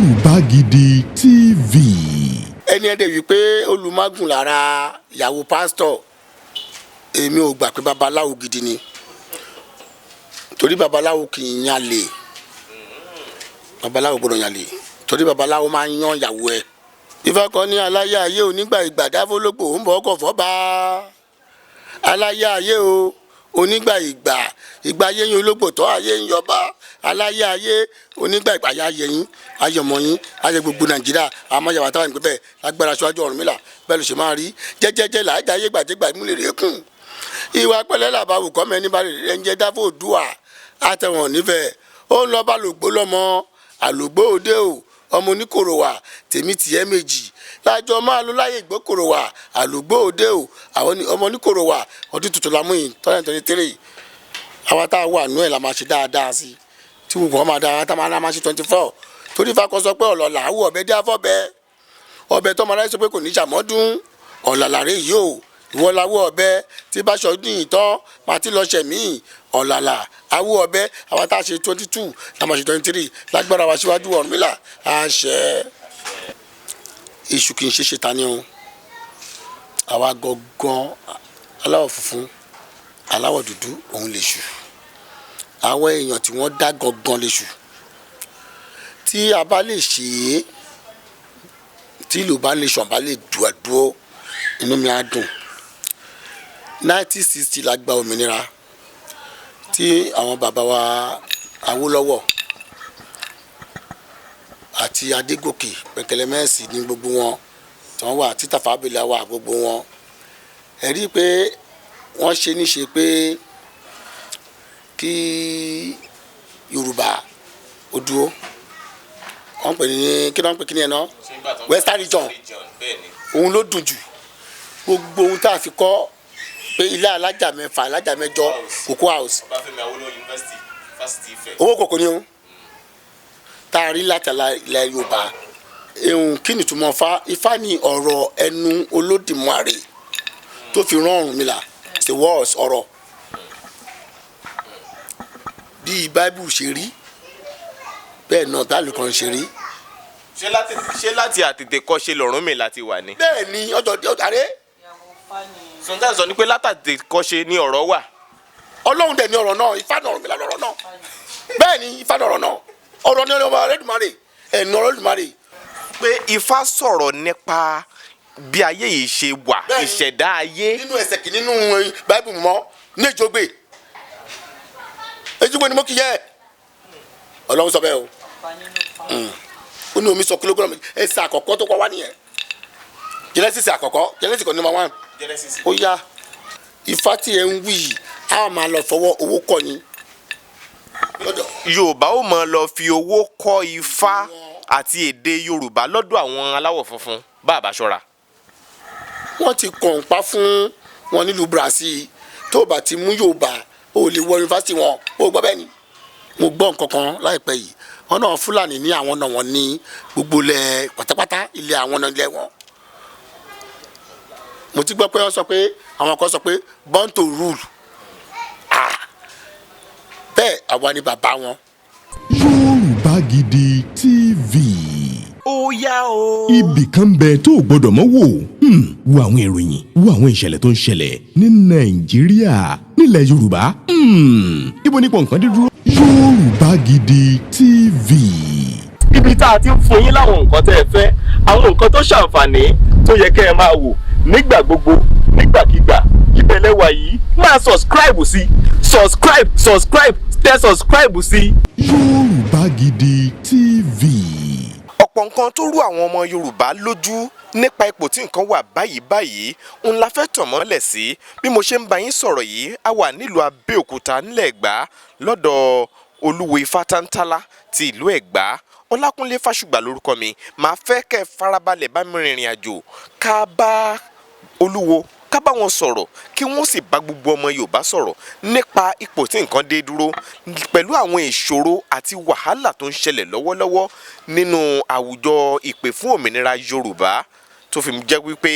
Yoruba Gidi TV. ẹni ẹ̀dẹ̀ wípé olùmágùn lára ìyàwó pásítọ̀ èmi ò gbà pé babaláwo gidi ni torí babaláwo kì í yan lè babaláwo gbọ́dọ̀ yan lè torí babaláwo máa ń yan ìyàwó ẹ̀. Ifá kan ní aláyé ayé onígbà ìgbà dáfólógbò ń bọ̀ ọkọ̀ fọ́ba aláyé ayé o onígbà ìgbà ayé yín ológbò tó ayé ń yọba aláyé ayé onígbà ìgbà ayé yín ayọmọ yín ayé gbogbo Nàìjíríà àmọ́yàwó àtàwọn ìpín bẹ́ẹ̀ lágbára aṣáájú Ọ̀rúnmìlà bẹ́ẹ̀ ló ṣe máa rí jẹ́jẹ́jẹ́ làájà ayé gbàdégbà ìmúlẹ̀ rẹ̀ kùn ìwà pẹ̀lẹ́ làbáwò kọ́mọ ẹni bá rẹ̀ ń jẹ́ dáfó dùà àtẹ̀wọ̀n nífẹ̀ẹ́ ó ń lọ bá lògbó lọ́mọ àlògbó òde o ọmọ oníkòrò wà tèmi tìyẹ́ méjì lájọ máa lọ láyé ìgbókòrò wà àlògbó òde o àwọn ọmọ oníkòrò wà ọdún tuntun la mú yìí 2023 àwa tá a wà nú ẹ̀ la máa ṣe dáadáa sí tí gbogbo wọn máa dáa tá a máa ṣe 24 torí Ifá kan sọ pé ọ̀lọ́lá àwọ̀ ọ̀bẹ dé afọ́bẹ ọbẹ̀ tó máa láyé sọ pé kò ní ṣàmọ́dún ọ̀làlà rẹ̀ yìí o ìwọ lawọ́ ọbẹ tí bá ṣọdún yìí tán máa ti lọ ṣẹ̀mí ọ̀làlà awọ́ ọbẹ àwọn tá a ṣe 22 la máa ṣe 23 lágbára wa síwájú Ọ̀rúnmìlà àṣẹ iṣu kì í ṣe ta ni o àwa gangan aláwọ̀ funfun aláwọ̀ dúdú òun lè ṣù àwọn èèyàn tí wọ́n dá gangan lè ṣù tí a bá lè ṣe é tí ìlú bá lè ṣàn bá lè dúró inú mi á dùn 1960 la gba òmìnira tí àwọn bàbá wa Awólọ́wọ̀ àti Adégòkè Pẹ̀kẹ̀lẹ́mẹ́sì ní gbogbo wọn tí wọ́n wà títà fábílà wà gbogbo wọn ẹ rí i pé wọ́n ṣe níṣe pé kí Yorùbá ó dúró wọ́n pè ní kí wọ́n pè kí ni ẹ̀ náà Western region òun ló dùn jù gbogbo ohun tá a fi kọ́ pé ilé alájà mẹ́fà alájà mẹ́jọ Cocoa House owó kòkó ni o tá a rí láti ilẹ̀ Yorùbá ehun kí ni túmọ̀ Ifá ní ọ̀rọ̀ ẹnu Olódùmarè tó fi rán Ọ̀rúnmìlà ṣe wọ́ọ̀sì ọ̀rọ̀ bí Bible ṣe rí bẹ́ẹ̀ náà báàlù kan ṣe rí. ṣé láti àtètè kọ́ ṣe l'Ọ̀rúnmìlà ti wà ní. bẹ́ẹ̀ ni ọjọ́ àrẹ. sọ̀tàn sọ ni pé látàtètè kọ́ ṣe ní ọ̀rọ̀ wà. Ọlọ́run dẹ̀ ni ọ̀rọ̀ náà Ifá ní Ọ̀rúnmìlà lọ̀rọ̀ náà bẹ́ẹ̀ ni Ifá ní ọ̀rọ̀ náà ọ̀rọ̀ ní ọ̀rọ̀ Olódùmarè ẹ̀nu ọ̀rọ̀ Olódùmarè. pé Ifá sọ̀rọ̀ nípa bí ayé yìí ṣe wà ìṣẹ̀dá ayé. nínú ẹsẹ̀ kì nínú Bible mọ́ ní Èjògbè ni mo kì í yẹ Ọlọ́run sọ bẹ́ẹ̀ o ó ní omi sọ kílógíráàmù ẹsẹ̀ àkọ́kọ́ tó kọ́ wá nìyẹn Genesis àkọ́kọ́ Genesis kan number 1 ó yá Ifá tí ẹ ń wí yìí á máa lọ fọwọ́ owó kọ́ ni. Yorùbá ó máa lọ fi owó kọ́ Ifá àti èdè Yorùbá lọ́dọ̀ àwọn aláwọ̀ funfun bá a bá ṣọ́ra. wọ́n ti kọ̀ǹpa fún wọn nílùú Brazil tó bá ti mú Yorùbá ó lè wọ yunifásitì wọn ó gbọ́ bẹ́ẹ̀ ni mo gbọ́ nǹkan kan láìpẹ́ yìí wọn náà Fúlàní ní àwọn náà wọn ní gbogbo ilẹ̀ pátápátá ilẹ̀ àwọn náà ilẹ̀ wọn. mo ti gbọ́ pé wọ́n sọ pé àwọn kan sọ pé born to rule bẹ́ẹ̀ àwa ni bàbá wọn. Yoruba Gidi TV. ó yá o. ibì kan bẹ tó o gbọdọ̀ mọ́ wò wo àwọn ìròyìn wo àwọn ìṣẹ̀lẹ̀ tó ń ṣẹlẹ̀ ní Nàìjíríà nílẹ̀ Yorùbá ibo nípò nǹkan dídúró. Yoruba Gidi TV. ibi tá a ti ń fún yín láwọn nǹkan tẹ́ ẹ fẹ́ àwọn nǹkan tó ṣàǹfààní tó yẹ kẹ́ ẹ máa wò nígbà gbogbo nígbàkigbà ìbẹ̀lẹ̀ wà yìí máa subscribe sí tẹ subscribe sí. Yoruba Gidi TV. ọ̀pọ̀ nǹkan tó rú àwọn ọmọ Yorùbá lójú nípa ipò tí nǹkan wà báyìí ń la fẹ́ tàn mọ́lẹ̀ sí bí mo ṣe ń bá yín sọ̀rọ̀ yìí a wà nílùú Abẹ́òkúta nílẹ̀ Ẹ̀gbá lọ́dọ̀ Olúwo Ifá Tántálá ti ìlú Ẹ̀gbá Ọlákúnlé Fásùgbà lórúkọ mi màá fẹ́ kẹ́ farabalẹ̀ bá mi rìnrìn àjò ká bá Olúwo ká bá wọn sọ̀rọ̀ kí wọ́n sì bá gbogbo ọmọ Yorùbá sọ̀rọ̀ nípa ipò tí nǹkan dé dúró pẹ̀lú àwọn ìṣòro àti wàhálà tó ń ṣẹlẹ̀ lọ́wọ́lọ́wọ́ nínú àwùjọ ìpè fún òmìnira Yorùbá tó fi jẹ́ wípé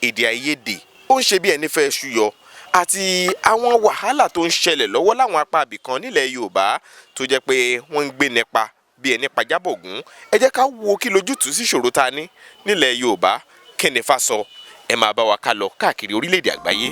èdè àìyedè ó ń ṣe bí ẹni fẹ́ ṣúyọ àti àwọn wàhálà tó ń ṣẹlẹ̀ lọ́wọ́ láwọn apá ibìkan nílẹ̀ Yorùbá tó jẹ́ pé wọ́n ń gbé nípa bí ẹni pàjábọ̀ Ògún. Ẹ jẹ́ ká wo kí lójútùú sí ìṣòro ta ní nílẹ̀ Yorùbá. Kí ni Ifá sọ? Ẹ máa bá wa ká lọ káàkiri orílẹ̀-èdè àgbáyé.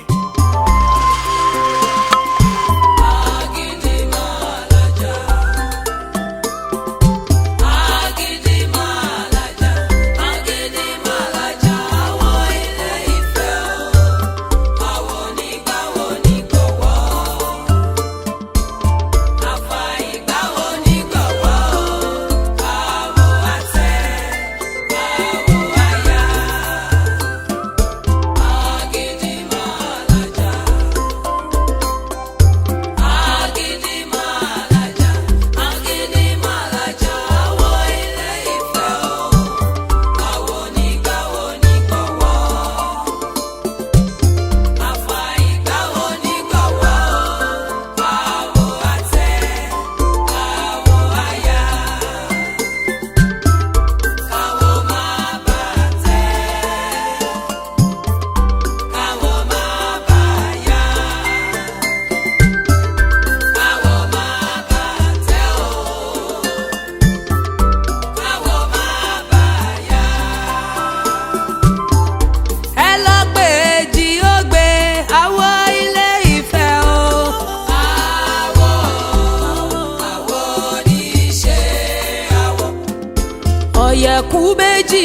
Ọ̀yẹ̀kú méjì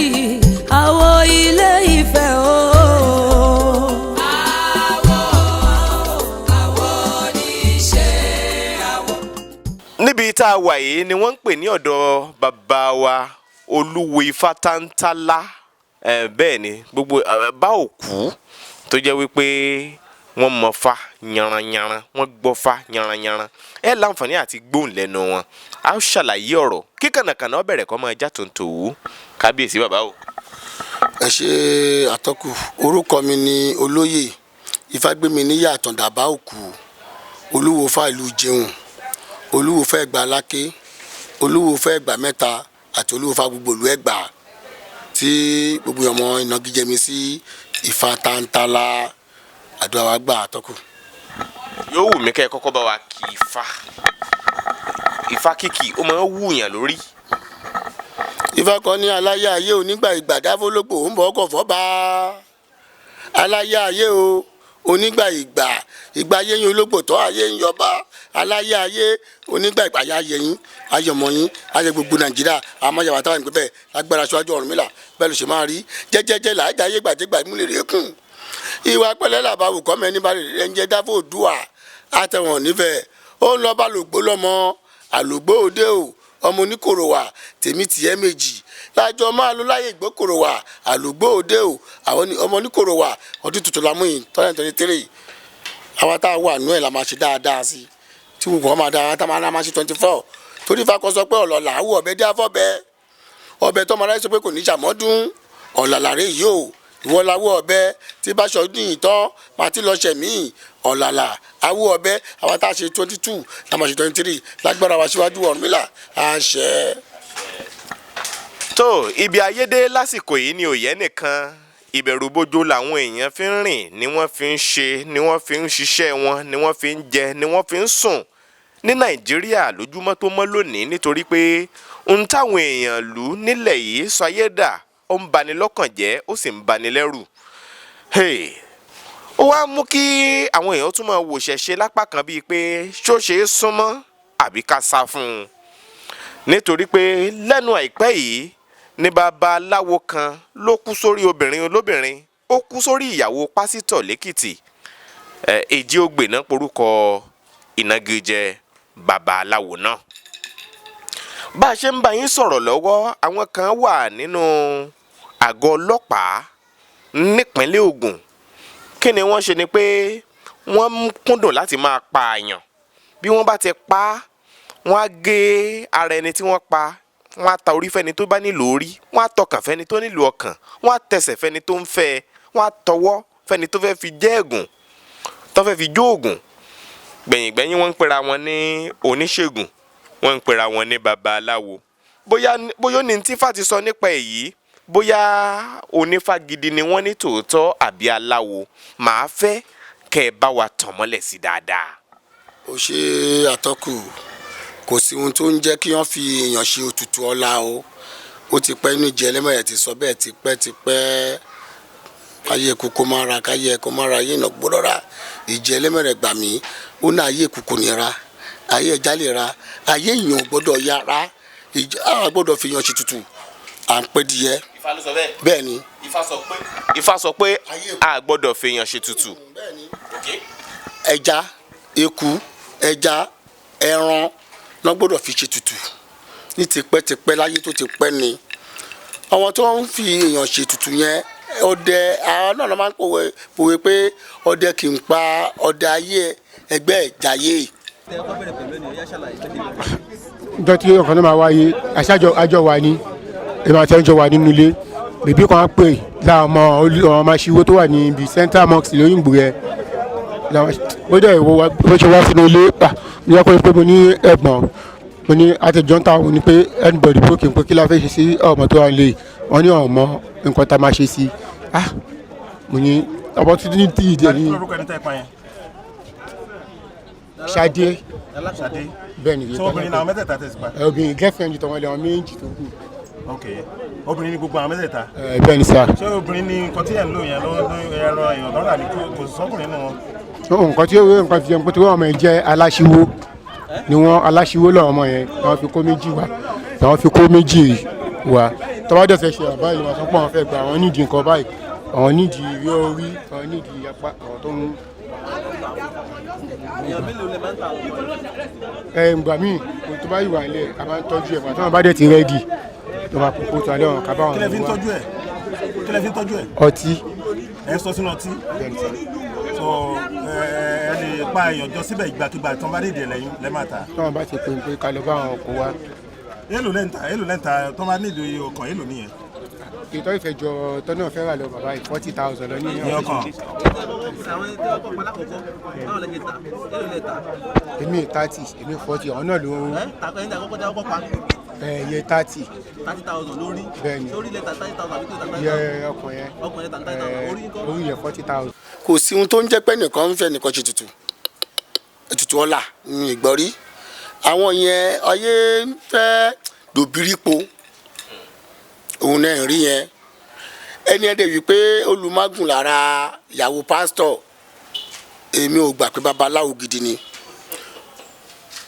àwo ilé Ifẹ̀ o. Àwo ní ṣe àwo. Níbi tá a wà yìí ni wọ́n ń pè ní ọ̀dọ̀ bàbá wa Olúwo Ifá Tántálá. Bẹ́ẹ̀ ni gbogbo bá òkú tó jẹ́ wípé wọ́n mọ̀ Fá yanranyanran, wọ́n gbọ́ Fá yanranyanran. Ẹ láǹfààní àti gbóhùn lẹ́nu wọn. A ó ṣàlàyé ọ̀rọ̀ kí kànàkànà bẹ̀rẹ̀ kọ́ máa já tòǹtò wú. Kábíyèsí bàbá o. Ẹ ṣe àtọ́kù. Orúkọ mi ni Olóyè Ifágbéminíyì Àtàndàbá Òkú, Olúwo Fá ìlú Jẹun, Olúwo Fá Ẹ̀gbá Aláké, Olúwo Fá Ẹ̀gbá Mẹ́ta àti Olúwo Fá gbogbo ìlú Ẹ̀gbá, tí gbogbo ọmọ ìnagijẹ mi sí Ifá Tántálá. Àdúrà wa gbà àtọ́kù. Yóò wù mí kẹ́ ẹ kọ́kọ́ bá wa kí Ifá. Ifá kìkì ó máa ń wúyàn lórí. Ifá kan ní aláyé ayé onígbà ìgbà dáfólógbò ń bọ̀ ọkọ̀ fọ́ba. Aláyé ayé o onígbà ìgbà yéyìn ológbò tó ayé ń yọba. Aláyé ayé onígbà ìgbà ayé yẹyìn ayọ̀mọ̀ yín ayé gbogbo Nàìjíríà àmọ́yàwó àtàwọn ìpínlẹ̀ bẹ́ẹ̀ lágbára aṣáájú Ọ̀rúnmìlà bẹ́ẹ̀ ló ṣe máa rí jẹ́jẹ́jẹ́ làájà ayé gbàdégbà ìmúlẹ̀ rẹ̀ kùn. Ìwà pẹ̀lẹ́ làbáwò kọ́mẹ́ ní balẹ̀ rẹ̀ ń jẹ́ dáfó dùà àtẹ̀wọ̀n nífẹ̀ẹ́ ó ń lọ bá lògbó lọ́mọ àlògbó òde o ọmọ oníkòrò wà tèmi tìyẹ́ méjì lájọ máa lọ láyé ìgbókòrò wà àlògbó òde o àwọn ọmọ oníkòrò wà ọdún tuntun la mú yìí 2023 àwa tá a wà nú ẹ̀ la máa ṣe dáadáa sí tí gbogbo wọn máa dáa tá a máa ṣe 24 torí Ifá kan sọ pé ọ̀lọ́lá àwọ̀ ọ̀bẹ dé afọ́bẹ ọbẹ̀ tó máa ráyè sọ pé kò ní ṣàmọ́dún ọ̀làlà rẹ̀ yìí o ìwọ lawọ ọbẹ tí bá ṣọdún yìí tán máa ti lọ ṣẹ̀mí ọ̀làlà awọ ọbẹ àwọn tá a ṣe 22 tá a máa ṣe 23 lágbára wa síwájú Ọ̀rúnmìlà àṣẹ. tó ibi ayédè lásìkò yìí ni òye nìkan ìbẹ̀rù bójó làwọn èèyàn fi ń rìn ni wọ́n fi ń ṣe ni wọ́n fi ń ṣiṣẹ́ wọn ni wọ́n fi ń jẹ ni wọ́n fi ń sùn ní Nàìjíríà lójúmọ́ tó mọ́ lónìí nítorí pé ohun táwọn èèyàn lù nílẹ̀ yìí sọ ayé dà ó ń bani lọ́kàn jẹ́ ó sì ń bani lẹ́rù. Ó wá mú kí àwọn èèyàn tún máa wò ṣẹ̀ṣẹ̀ lápá kan bíi pé ṣó ṣe é súnmọ́ àbí ká sá fún un. Nítorí pé lẹ́nu àìpẹ́ yìí ní babaláwo kan ló kú sórí obìnrin olóbìnrin ó kú sórí ìyàwó pásítọ̀ lẹ́kìtì. Èjì Ogbè náà porúkọ ìnagijẹ babaláwo náà. Bá a ṣe ń bá yín sọ̀rọ̀ lọ́wọ́ àwọn kan wà nínú àgọ́ ọlọ́pàá nípínlẹ̀ Ògùn. Kí ni wọ́n ṣe ni pé wọ́n kúndùn láti máa pa àyàn. Bí wọ́n bá ti pa á wọ́n á gé ara ẹni tí wọ́n pa, wọ́n á ta orí fẹ́ni tó bá nílò orí, wọ́n á tọkàn fẹ́ni tó nílò ọkàn, wọ́n á tẹsẹ̀ fẹ́ni tó ń fẹ́, wọ́n á tọwọ́ fẹ́ni tó fẹ́ fi jẹ́ ẹ̀gùn tó fẹ́ fi jó ògùn. Gbẹ̀yìngbẹ̀yìn wọ́n ń pera wọn ní oníṣègùn, wọ́n ń pera wọn ní babaláwo. Bóyá ní tí Ifá ti sọ nípa èyí, bóyá onífá gidi ni wọ́n ní tòótọ́ àbí aláwo. Màá fẹ́ kẹ́ ẹ bá wa tàn mọ́lẹ̀ sí dáadáa. Ó ṣe àtọ́kù kò sí ohun tó ń jẹ́ kí wọ́n fi èèyàn ṣe òtútù ọlá o ó ti pẹ́ inú ìjì ẹlẹ́mẹ̀rẹ̀ ti sọ bẹ́ẹ̀ tipẹ́ ayé kúkú máa ra káyé ẹ̀kọ́ máa ra ayé ìnà gbọ́dọ̀ ra ìjì ẹlẹ́mẹ̀rẹ̀ gbà mí ó ní ayé kúkú ní ra ayé ẹja lè ra ayé èèyàn gbọ́dọ̀ yára àwọn gbọ́dọ̀ fi èèyàn ṣe tutù à ń pẹ́ díẹ̀. Ifá ló sọ bẹ́ẹ̀. bẹ́ẹ̀ ni. Ifá sọ pé a gbọ́dọ̀ fi èèyàn ṣe tutù. bẹ́ẹ̀ ni. ẹja eku ẹja ẹran náà gbọ́dọ̀ fi ṣe tutù ní tipẹ́tipẹ́ láyé tó ti pẹ́ ni àwọn tó ń fi èèyàn ṣe tutù yẹn ọdẹ àwọn náà máa ń pòwe pé ọdẹ kì í pa ọdẹ ayé ẹgbẹ́ ìjàyè. ìjọ tí ọkàn náà máa wáyé àjọ wà ní èmi àti ẹnjọ wà nínú ilé bèbí kan á pè láwọn ọmọ aṣíwó tó wà ní ibi central mosque lóyìnbó rẹ ó dẹ̀ ìwọ bó ṣe wá sínú ilé ní ọkùnrin pé mo ní ẹ̀gbọ́n mo ní àtẹ̀jọ́ ń ta òun ni pé anybody broken pé kí la fẹ́ ṣe sí ọmọ tó wà lè wọ́n ní ọmọ nǹkan tá a máa ṣe sí mo ní opportunity ìdí ẹni Ṣadé bẹ́ẹ̀ ni so obìnrin náà mẹ́tẹ̀ẹ̀ta tẹ̀sí pa. obìnrin girlfriend tó wọ́n lé wọn méjì tó kù. ok obìnrin ní gbogbo àwọn mẹ́tẹ̀ẹ̀ta. bẹ́ẹ̀ ni sá. ṣé obìnrin ní nǹkan tí ẹ̀ ń lò yẹn ló ẹ̀rọ èèyàn tó rà ní kò sọ́kùnrin nù wọn. nǹkan tí ó wé nǹkan fi jẹun pé tí wọ́n ọmọ yẹn jẹ́ aláṣíwó ni wọ́n aláṣíwó lọ́wọ́ ọmọ yẹn wọ́n fi kó méjì wá wọ́n fi kó méjì wá tọ́wọ́ dẹ̀sẹ̀ ṣe àbáyé wọn sọ́pọ̀ wọn fẹ́ gba àwọn nídìí nǹkan báyìí àwọn nídìí rí orí àwọn nídìí apá àwọn tó ń. ìgbà míì tó bá yìí wà nílẹ̀ a máa ń tọ́jú ẹ̀ pàtó wọn bá dẹ̀ ti rẹ́dì tó máa kókó tó alẹ́ wọn ká bá wọn. kí lẹ fi ń tọ́jú ẹ̀. ọtí. ẹ sọ sínú ọtí. so ẹ lè pa èèyàn jọ síbẹ̀ ìgbàkigbà tí wọ́n bá dìde lẹ́yìn lẹ́ máa ta. tí wọ́n bá ti pè é pé ká lọ bá àwọn kó wá. èlò lẹ́ǹta tó máa nílò iye ọkàn èlò nìyẹn. ìtọ́ ìfẹ̀jọ tọ́ náà fẹ́ rà lọ bàbá yìí 40,000 lọ ní ìyẹn ọkàn. èmi 30 èmi 40 ọ̀hún náà ló ń. iye 30. 30,000 lórí. bẹ́ẹ̀ni lórí lẹ́tà 30,000 àbí 30,000. iye ọkàn yẹn. ọkàn yẹn 30,000 orí ńkọ́. orí yẹn 40,000. kò sí ohun tó ń jẹ́ pé nìkan ń fẹ́ nìkan ṣe tutù ètùtù ọlà ní ìgbọ́rí àwọn yẹn ayé ń fẹ́ dòbírípo òun náà rí yẹn ẹni ẹ̀ dẹ̀ wípé olùmágùn lára ìyàwó pásítọ̀ èmi ò gbà pé babaláwo gidi ni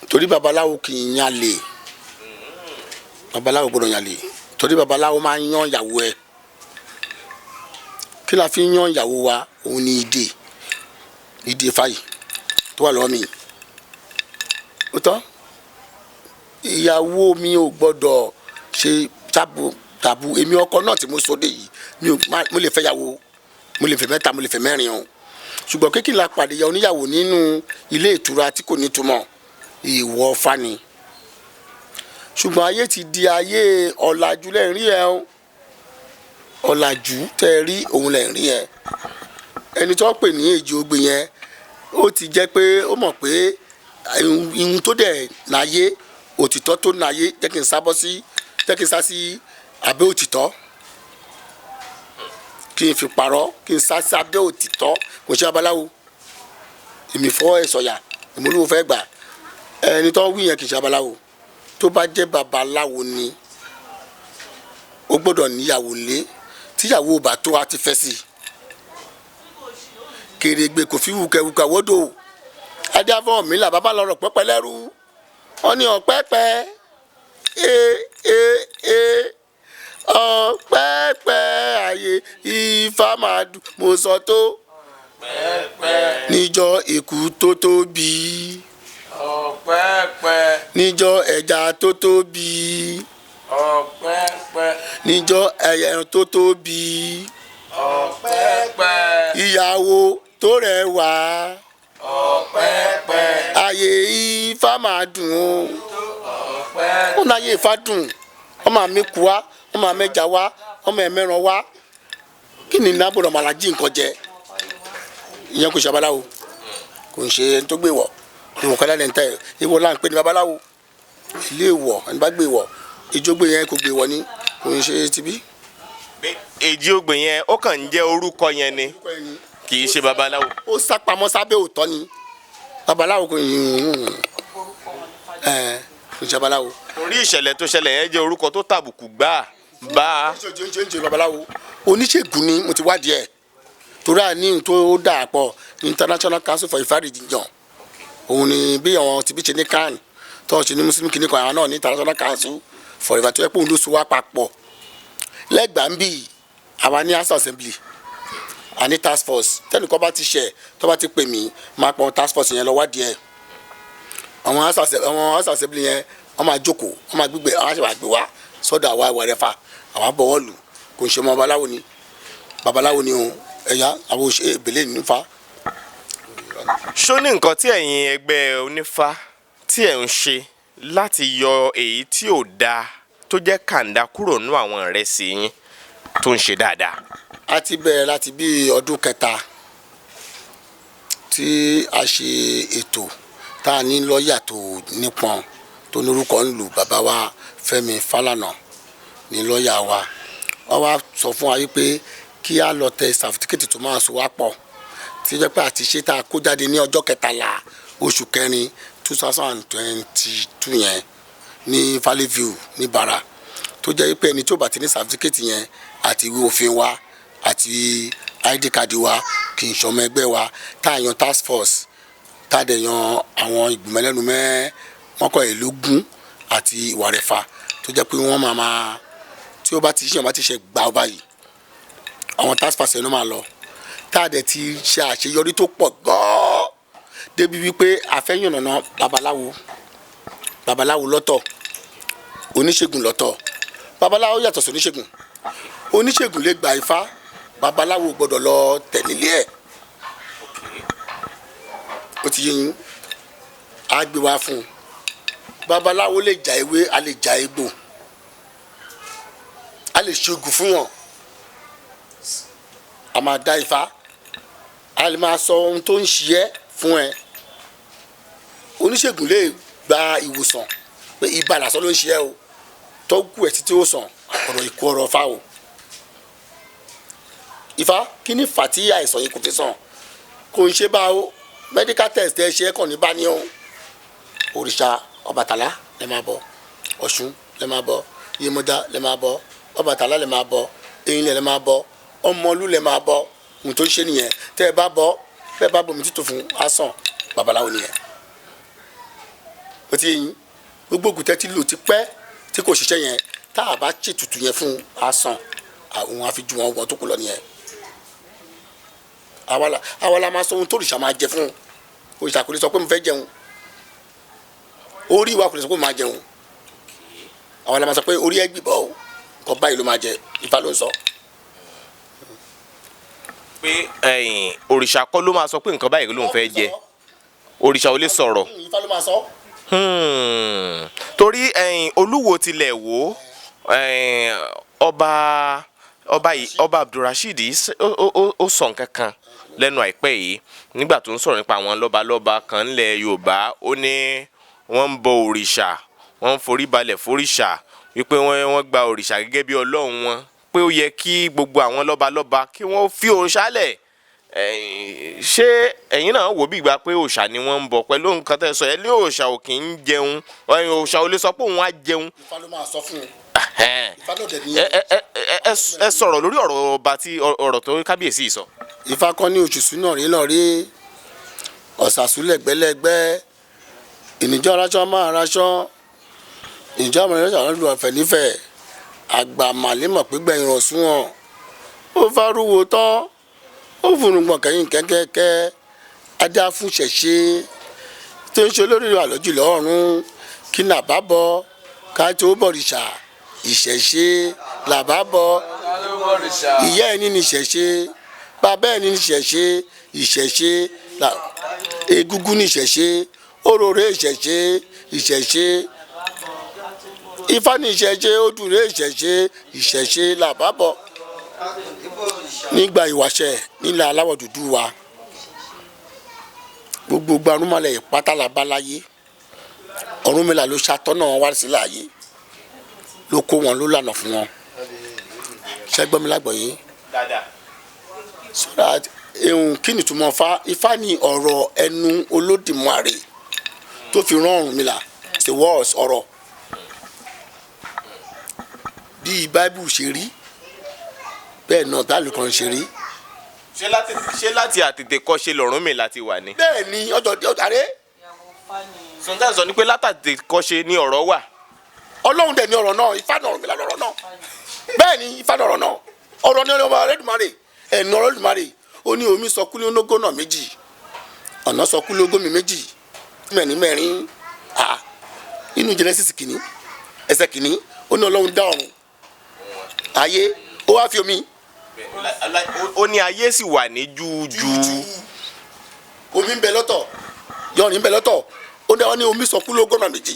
torí babaláwo kì í yan lè babaláwo gbọ́dọ̀ yan lè torí babaláwo máa ń yan ìyàwó ẹ̀ kí la fi ń yan ìyàwó wa òun ni ìdè fàyè tó wà lọ́wọ́ mi ó tán ìyàwó mi ò gbọ́dọ̀ ṣe tàbú èmi ọkọ náà tí mo sóde yìí mo lè fẹ́ yàwó mo lè fẹ́ mẹ́ta mo lè fẹ́ mẹ́rin o ṣùgbọ́n kékeré la pàdé ya oníyàwó nínú ilé ìtura tí kò ní túmọ̀ ìwọ fani ṣùgbọ́n ayé ti di ayé ọ̀làjú lẹ́yìn rí ẹ o ọ̀làjú tẹ́ rí òun lẹ́yìn rí ẹ ẹni tó pè ní èjì ogbè yẹn ó ti jẹ́ pé ó mọ̀ pé ihun tó dẹ̀ náyé òtítọ́ tó náyé jẹ́ kí n sá sí abẹ́ òtítọ́ kí n fi parọ́ kí n sá sí abẹ́ òtítọ́ kò ṣe abaláwo èmi fọ́ ẹ̀ sọ̀yà ìmúlò fẹ́ gbà ẹni tó wí yẹn kì í ṣe abaláwo tó bá jẹ́ babaláwo ni ó gbọ́dọ̀ níyàwó lé tíyàwó bá tó a ti fẹ́ sí kèrègbè kò fi wùkẹ́wùkẹ́ wọ́dọ̀ adéfọ́ mi là bàbá lọ́rọ̀ pẹ́pẹ́ lẹ́rú wọ́n ní ọ̀pẹ́pẹ́ ọ̀pẹ́pẹ́ ayé ifá máa dùn mo sọ tó níjọ́ èkú tó tóbi ọ̀pẹ́pẹ́ níjọ́ ẹja tó tóbi ọ̀pẹ́pẹ́ níjọ́ ẹyẹ tó tóbi ọ̀pẹ́pẹ́ ìyàwó tó rẹwà ọ̀pẹ́pẹ́ ayé ifá máa dùn ó náà ayé ifá dùn ọmọ mi kú wa ọmọ mẹ́ja wa ọmọ ẹ̀mẹ́ràn wa kí ni nábọ̀dọ̀ màlájí nǹkan jẹ ìyẹn kò ṣe babaláwo kò ń ṣe ẹni tó gbé wọ̀ ìwọ̀n kọ́lá lẹ́yìn tẹ́ ìwọ là ń pè ní babaláwo ilé ìwọ̀ ẹni bá gbé wọ̀ ìjógbé yẹn kò gbé wọ̀ ní kò ń ṣe tibí. èjì ògbè yẹn ó kàn ń jẹ́ orúkọ yẹn ni kì í ṣe babaláwo. ó sápamọ́ sábẹ́ òótọ́ ni babaláwo kò oníṣẹ́ babaláwo. orí ìṣẹ̀lẹ̀ tó ṣẹlẹ̀ yẹn jẹ́ orúkọ tó tàbùkù gbà bá. oníṣẹ́ babaláwo oníṣègùn ni mo ti wádìí ẹ̀ torí àní tó dà pọ̀ International Council for Ifá Religion òun ni bí àwọn tìbí ṣe ní kan tó ṣe ní Muslim kìnìún kan àwọn náà ní International Council for Ifá tó yẹ pé òun ló so wá papọ̀ lẹ́gbàá ń bì àwa ní House Assembly àní task force tẹ́nìkan bá ti ṣẹ̀ tó bá ti pè mí máa pọn task force yẹn lọ wádìí ẹ̀ àwọn House Assembly yẹn wọ́n máa jókòó wọ́n máa gbígbé àwọn àṣẹ wà gbé wá sọ́dọ̀ àwa ìwà rẹ̀ fà àwọn bọ̀wọ́ lù kò ń ṣe mọ́ babaláwo ni o ẹ̀yà àwọn òṣèré ìbílẹ̀ nífa. ṣó ní nǹkan tí ẹ̀yin ẹgbẹ́ onífá tí ẹ̀ ń ṣe láti yọ èyí tí ò dáa tó jẹ́ kàńdá kúrò nínú àwọn ìrẹsì yín tó ń ṣe dáadáa. a ti bẹ̀rẹ̀ láti bí ọdún kẹta tí a ṣe ètò tá a ní lọ́ọ̀yà tó nípọn tó lórúkọ ń lù bàbá wa Fẹ́mi Fálànà ní lọ́ọ̀yà wa wọ́n wá sọ fún wa wípé kí a lọ tẹ sàfitíkẹ́tì tó máa so wá pọ̀ tí jẹ́ pé àti ṣe tá a kó jáde ní ọjọ́ kẹtàlá oṣù kẹrin 2022 yẹn ní Valley View ní Bara tó jẹ́ pé ẹni tó bá ti ní sàfitíkẹ́tì yẹn àti ìwé òfin wa àti ID card wa kì í ṣọmọ ẹgbẹ́ wa tá a yan task force tá a dẹ̀ yan àwọn ìgbìmọ̀ ẹlẹ́nu mọ́kànlélógún àti ìwà rẹ̀ fà tó jẹ́ pé wọ́n máa tí ó bá ti ṣe gbà ọ báyìí àwọn task force yẹn ló máa lọ tá a dẹ̀ ti ṣe àṣeyọrí tó pọ̀ gan-an débi wípé àfẹ́yànnàná babaláwo lọ́tọ̀ oníṣègùn lọ́tọ̀ babaláwo yàtọ̀ sí oníṣègùn lè gba ifá babaláwo gbọ́dọ̀ lọ tẹ̀lé ẹ̀ ó ti yé yín á gbé wá fún un babaláwo lè ja ewé a lè ja egbò a lè ṣoògùn fún yàn a máa dá ifá a lè máa sọ ohun tó ń ṣe ẹ́ fún ẹ oníṣègùn lè gba ìwòsàn pé ibà lásán ló ń ṣe ẹ́ o tó kù ẹ̀ títí ó sàn ọ̀rọ̀ ìkú ọ̀rọ̀ fá o ifá kí ni fà tí àìsàn yìí kò fi sàn kò ń ṣe bá o medical test ẹ ṣe é kàn ní bá ní o òrìṣà Ọbàtálá lè máa bọ Ọ̀ṣun lè máa bọ Yemọja lè máa bọ Ọbàtálá lè máa bọ Eyinlẹ̀ lè máa bọ Ọmọlú lè máa bọ ohun tó ń ṣe nìyẹn tẹ́ ẹ bá bọ bẹ́ẹ̀ bá bomi títò fún asàn babaláwo nìyẹn ó ti yín gbogbo ògùn tẹ́ ti lò ti pẹ́ tí kò ṣiṣẹ́ yẹn tá a bá ṣètùtù yẹn fún asàn àwọn àfijù wọn tó kù lọ nìyẹn àwa la máa sọ ohun tó òrìṣà máa jẹ fún òrìṣà kò lè sọ pé mo fẹ́ jẹun orí wa kò lè sọ pé mo máa jẹun àwa la máa sọ pé orí ẹ gbìbọ o nǹkan báyìí ló máa jẹ Ifá ló ń sọ. pé òrìṣà kọ́ ló máa sọ pé nǹkan báyìí ló ń fẹ́ jẹ òrìṣà ò lè sọ̀rọ̀. Ifá ló máa sọ. torí Olúwo tilẹ̀ wò ọba Abdulrasheed ó sọ nǹkan kan lẹ́nu àìpẹ́ yìí nígbà tó ń sọ̀rọ̀ nípa àwọn lọ́balọ́ba kan nílẹ̀ Yorùbá ó ní wọ́n ń bọ òrìṣà wọ́n ń forí balẹ̀ fóríṣà wípé wọ́n gba òrìṣà gẹ́gẹ́ bí ọlọ́run wọn pé ó yẹ kí gbogbo àwọn lọ́balọ́ba kí wọ́n fi òrìṣà lẹ̀ ṣé ẹ̀yin náà wò bí ìgbà pé òòṣà ni wọ́n ń bọ pẹ̀lú nǹkan tẹ́ sọ ẹ ní òòṣà ò kì í jẹun òòṣà ò lè sọ pé òun á jẹun. Ifá ló máa sọ fún un. ẹ sọ̀rọ̀ lórí ọ̀rọ̀ ọba tí ọ̀rọ̀ tó kábíyèsí sọ. Ifá kan ní òṣùṣù náà rí ọ̀sàsù lẹ́gbẹ́lẹ́gbẹ́ ìníjọ́ aráṣọ máa raṣọ ìjọ àmọ́ ìrẹsì àwọn olùwàfẹ́ nífẹ̀ẹ́ àgbà màlímọ̀ pé gbẹ̀yìn ọ̀sùn wọn ó fárúwo tán ó fúnnugbọ̀n kẹ́yìn kẹ́kẹ́kẹ́ adá fún ṣẹ̀ṣe tó ń ṣe olórí àlọ́jù lọ́rùn kí nàbá bọ ká tó bọ̀rìṣà ìṣẹ̀ṣe làbá bọ ìyá ẹni ní ìṣẹ̀ṣe bàbá ẹni ní ìṣẹ̀ṣe ìṣẹ̀ṣe egúngún ní ìṣẹ̀ṣe òróró ìṣẹ̀ṣe Ifá ní ìṣẹ̀ṣe odùrẹ́ ìṣẹ̀ṣe làbábọ̀ nígbà ìwàṣẹ̀ nílẹ̀ aláwọ̀ dúdú wa gbogbo arúmọlẹ̀ ìpátálà báláyé Ọ̀rúnmìlà ló ṣàtọ́nà wọn wá sílẹ̀ ayé ló kó wọn ló lànà fún wọn ṣẹ́gbọ́n mi lágbọ̀ọ́yé sọ́dà ehun kí ni túmọ̀ Ifá ní ọ̀rọ̀ ẹnu Olódùmarè tó fi rán Ọ̀rúnmìlà ṣe wọ́ọ̀sì ọ̀rọ̀ bí báíbù ṣe rí bẹ́ẹ̀ náà táàlù kan ṣe rí. ṣé láti àtètèkọ́ṣe l'Ọ̀rúnmìlà ti wà ní. bẹ́ẹ̀ ni ọjọ́ àrẹ. sọ̀tàn sọ ni pé látàtètèkọ́ṣe ni ọ̀rọ̀ wà. ọlọ́run dẹ̀ ni ọ̀rọ̀ náà Ifá náà Ọ̀rúnmìlà lọ̀rọ̀ náà bẹ́ẹ̀ ni Ifá náà ọ̀rọ̀ náà ọ̀rọ̀ ní ọlọ́run Olódùmarè ẹ̀nà Olódùmarè ó ní omi sọ kúlé onógónà méjì ọ̀nà sọ kúlé ogómi méjì mẹ́rin inú Genesis kìíní ẹsẹ̀ kìíní ó ní ọlọ́run dá ọ̀run ayé ó wá fi omi. ó ní ayé sì wà ní jújú. omi ń bẹ lọ́tọ̀ yọrin ń bẹ lọ́tọ̀ ó ní omi sọ kúlé ogónà méjì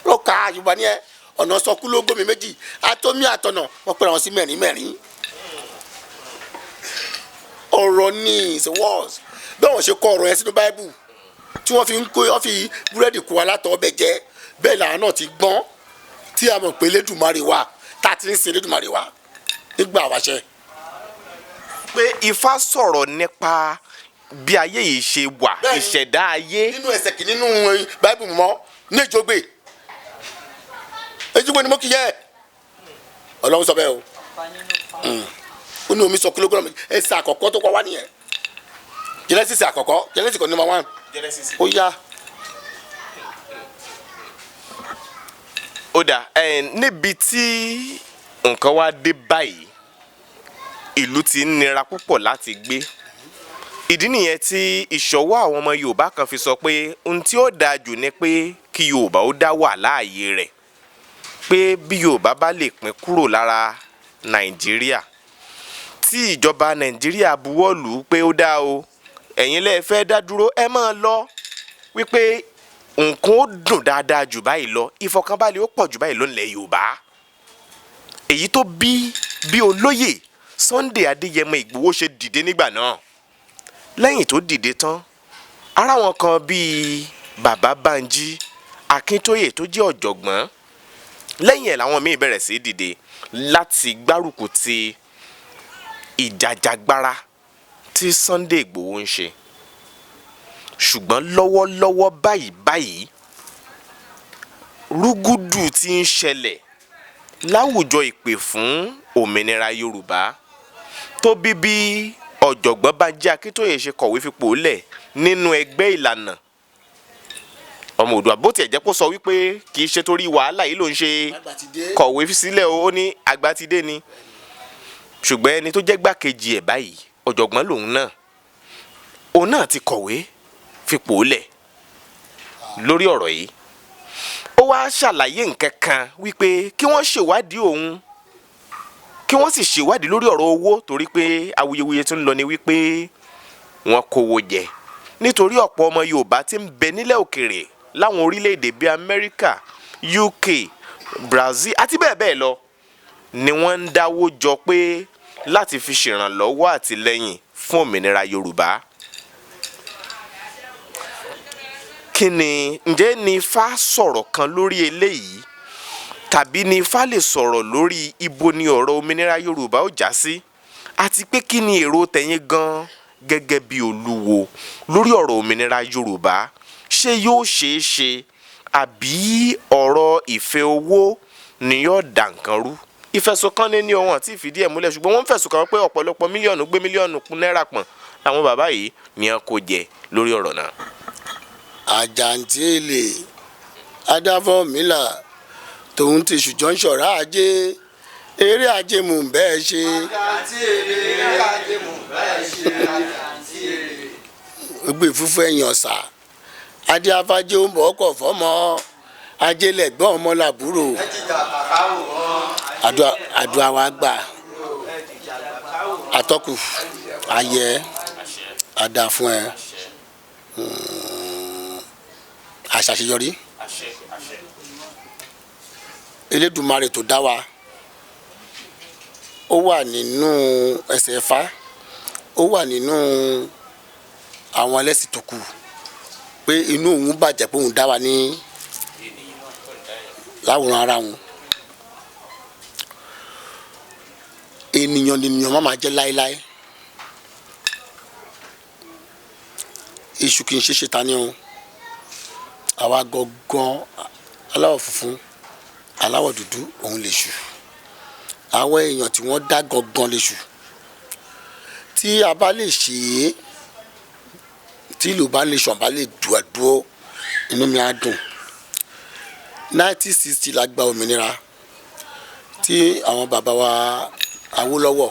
lọ́ka Yorùbá ni ẹ ọ̀nà sọ kúlé ogómi méjì àtọ́mí àtọ̀nà wọ́n pẹ̀lú àwọn sí mẹ́rin. ọ̀rọ̀ ní the words bẹ́ẹ̀ wọ́n ṣe kọ ọ̀rọ̀ yẹn sínú báíbù tí wọ́n fi búrẹ́dì kó alátọ̀ ọbẹ̀ jẹ bẹ́ẹ̀ làwọn náà ti gbọ́n tí a mọ̀ pé Elédùmarè wà tá a ti ń sin Elédùmarè wà nígbà wáṣẹ. pé Ifá sọ̀rọ̀ nípa bí ayé yìí ṣe wà ìṣẹ̀dá ayé. nínú ẹsẹ̀ kìíní nínú báíbù mọ́ ní Èjògbè ni mo kì í yẹ Ọlọ́run sọ bẹ́ẹ̀ o ó ní omi sọ kílógírà méjì ẹsẹ̀ àkọ́kọ́ tó kọ́ wá nìyẹn Genesis àkọ́kọ́ Genesis kọ́ number 1 ó yá. ó dà níbi tí nǹkan wá dé báyìí ìlú ti ń nira púpọ̀ láti gbé ìdí nìyẹn tí ìṣọwọ́ àwọn ọmọ Yorùbá kan fi sọ pé ohun tí ó dáa jù ni pé kí Yorùbá ó dá wà láàyè rẹ̀ pé bí Yorùbá bá lè pín kúrò lára Nàìjíríà tí ìjọba Nàìjíríà buwọ́lù pé ó dá o ẹ̀yin lẹ fẹ́ dá dúró ẹ máa lọ wípé nǹkan ó dùn dáadáa jù báyìí lọ ìfọkànbalẹ̀ ó pọ̀ jù báyìí lọ nílẹ̀ Yorùbá èyí tó bí olóyè Sunday Adéyẹmọ Ìgbòho ṣe dìde nígbà náà lẹ́yìn tó dìde tán ara wọn kan bíi bàbá Bánjí Akíntóyè tó jẹ́ ọ̀jọ̀gbọ́n lẹ́yìn ẹ̀ làwọn míì bẹ̀rẹ̀ sí dìde láti gbárùkù ti ìjàjàgbara tí Sunday Ìgbòho ń ṣe ṣùgbọ́n lọ́wọ́lọ́wọ́ báyìí rúgúdù tí ń ṣẹlẹ̀ láwùjọ ìpè fún òmìnira Yorùbá tó bí ọ̀jọ̀gbọ́n Bánjí Akíntóyè ṣe kọ̀wé fipò lẹ̀ nínú ẹgbẹ́ ìlànà ọmọ Oòduà bó tiẹ̀ jẹ́ kó sọ wípé kì í ṣe torí wàhálà yìí ló ń ṣe kọ̀wé sílẹ̀ ó ní àgbà ti dé ni ṣùgbọ́n ẹni tó jẹ́ gbàkejì ẹ̀ báyìí ọ̀jọ̀gbọ́n òun náà ti kọ̀wé fipò lẹ̀ lórí ọ̀rọ̀ yìí ó wá ṣàlàyé nǹkan kan wípé kí wọ́n ṣèwádìí òun kí wọ́n sì ṣèwádìí lórí ọ̀rọ̀ owó torí pé awuyewuye tó ń lọ ni wípé wọ́n kówó jẹ nítorí ọ̀pọ̀ ọmọ Yorùbá tí ń bẹ nílẹ̀ òkèrè láwọn orílẹ̀-èdè bíi Amẹ́ríkà UK Brazil àti bẹ́ẹ̀ bẹ́ẹ̀ lọ ni wọ́n ń dáwó jọ pé láti fi ṣèrànlọ́wọ́ àtìlẹ́yìn fún òmìnira Yorùbá. kí ni ǹjẹ́ ni Ifá sọ̀rọ̀ kan lórí eléyìí tàbí ni Ifá lè sọ̀rọ̀ lórí ibo ni ọ̀rọ̀ òmìnira Yorùbá ó já sí àti pé kí ni èrò tẹ̀yin gan gẹ́gẹ́ bí Olúwo lórí ọ̀rọ̀ òmìnira Yorùbá ṣé yóò ṣeé ṣe àbí ọ̀rọ̀ ìfẹ́ owó ni yóò dà nǹkan rú ìfẹ̀sùnkànni ní ohun àti ìfìdí ẹ̀ múlẹ̀ ṣùgbọ́n wọ́n fẹ̀sùn kàn pé ọ̀pọ̀lọpọ̀ mílíọ̀nù gbé mílíọ̀nù náírà pọ̀n àwọn bàbá yìí ni wọ́n kó jẹ lórí ọ̀rọ̀ náà. àjàǹtí èlé adáfọ́mìlà tòun ti ṣùjọ́ ń ṣọ̀rá ajé eré ajé mò ń bẹ́ẹ̀ ṣe. àjàǹtí èlé eré ajé mò ń bẹ́ẹ̀ ṣe àjàǹtí èlé. gbogbo ìfúfú ẹ̀yìn ọ̀sà adé afájé ń bọ̀ ọkọ̀ fọ́mọ ajé lẹ̀gbọ́n ọmọ làbúrò àdúrà wa gbà àtọ́kù ayẹ àdá fún ẹ àṣàṣeyọrí Elédùmarè tó dá wa ó wà nínú ẹsẹ̀ Ifá ó wà nínú àwọn ẹlẹ́sìn tó kù pé inú òun bàjẹ́ pé òun dá wa ní láwòrán ara wọn ènìyàn má máa jẹ́ láéláé èṣù kì í ṣe ṣètánì o àwa gangan aláwọ̀ funfun aláwọ̀ dúdú òun lè ṣù àwọn èèyàn tí wọ́n dá gangan léṣù tí a bá lè ṣe é tí ìlú bá lè ṣàn bá lè dúró inú mi á dùn. 1960 la gba òmìnira tí àwọn bàbá wa Awólọ́wọ̀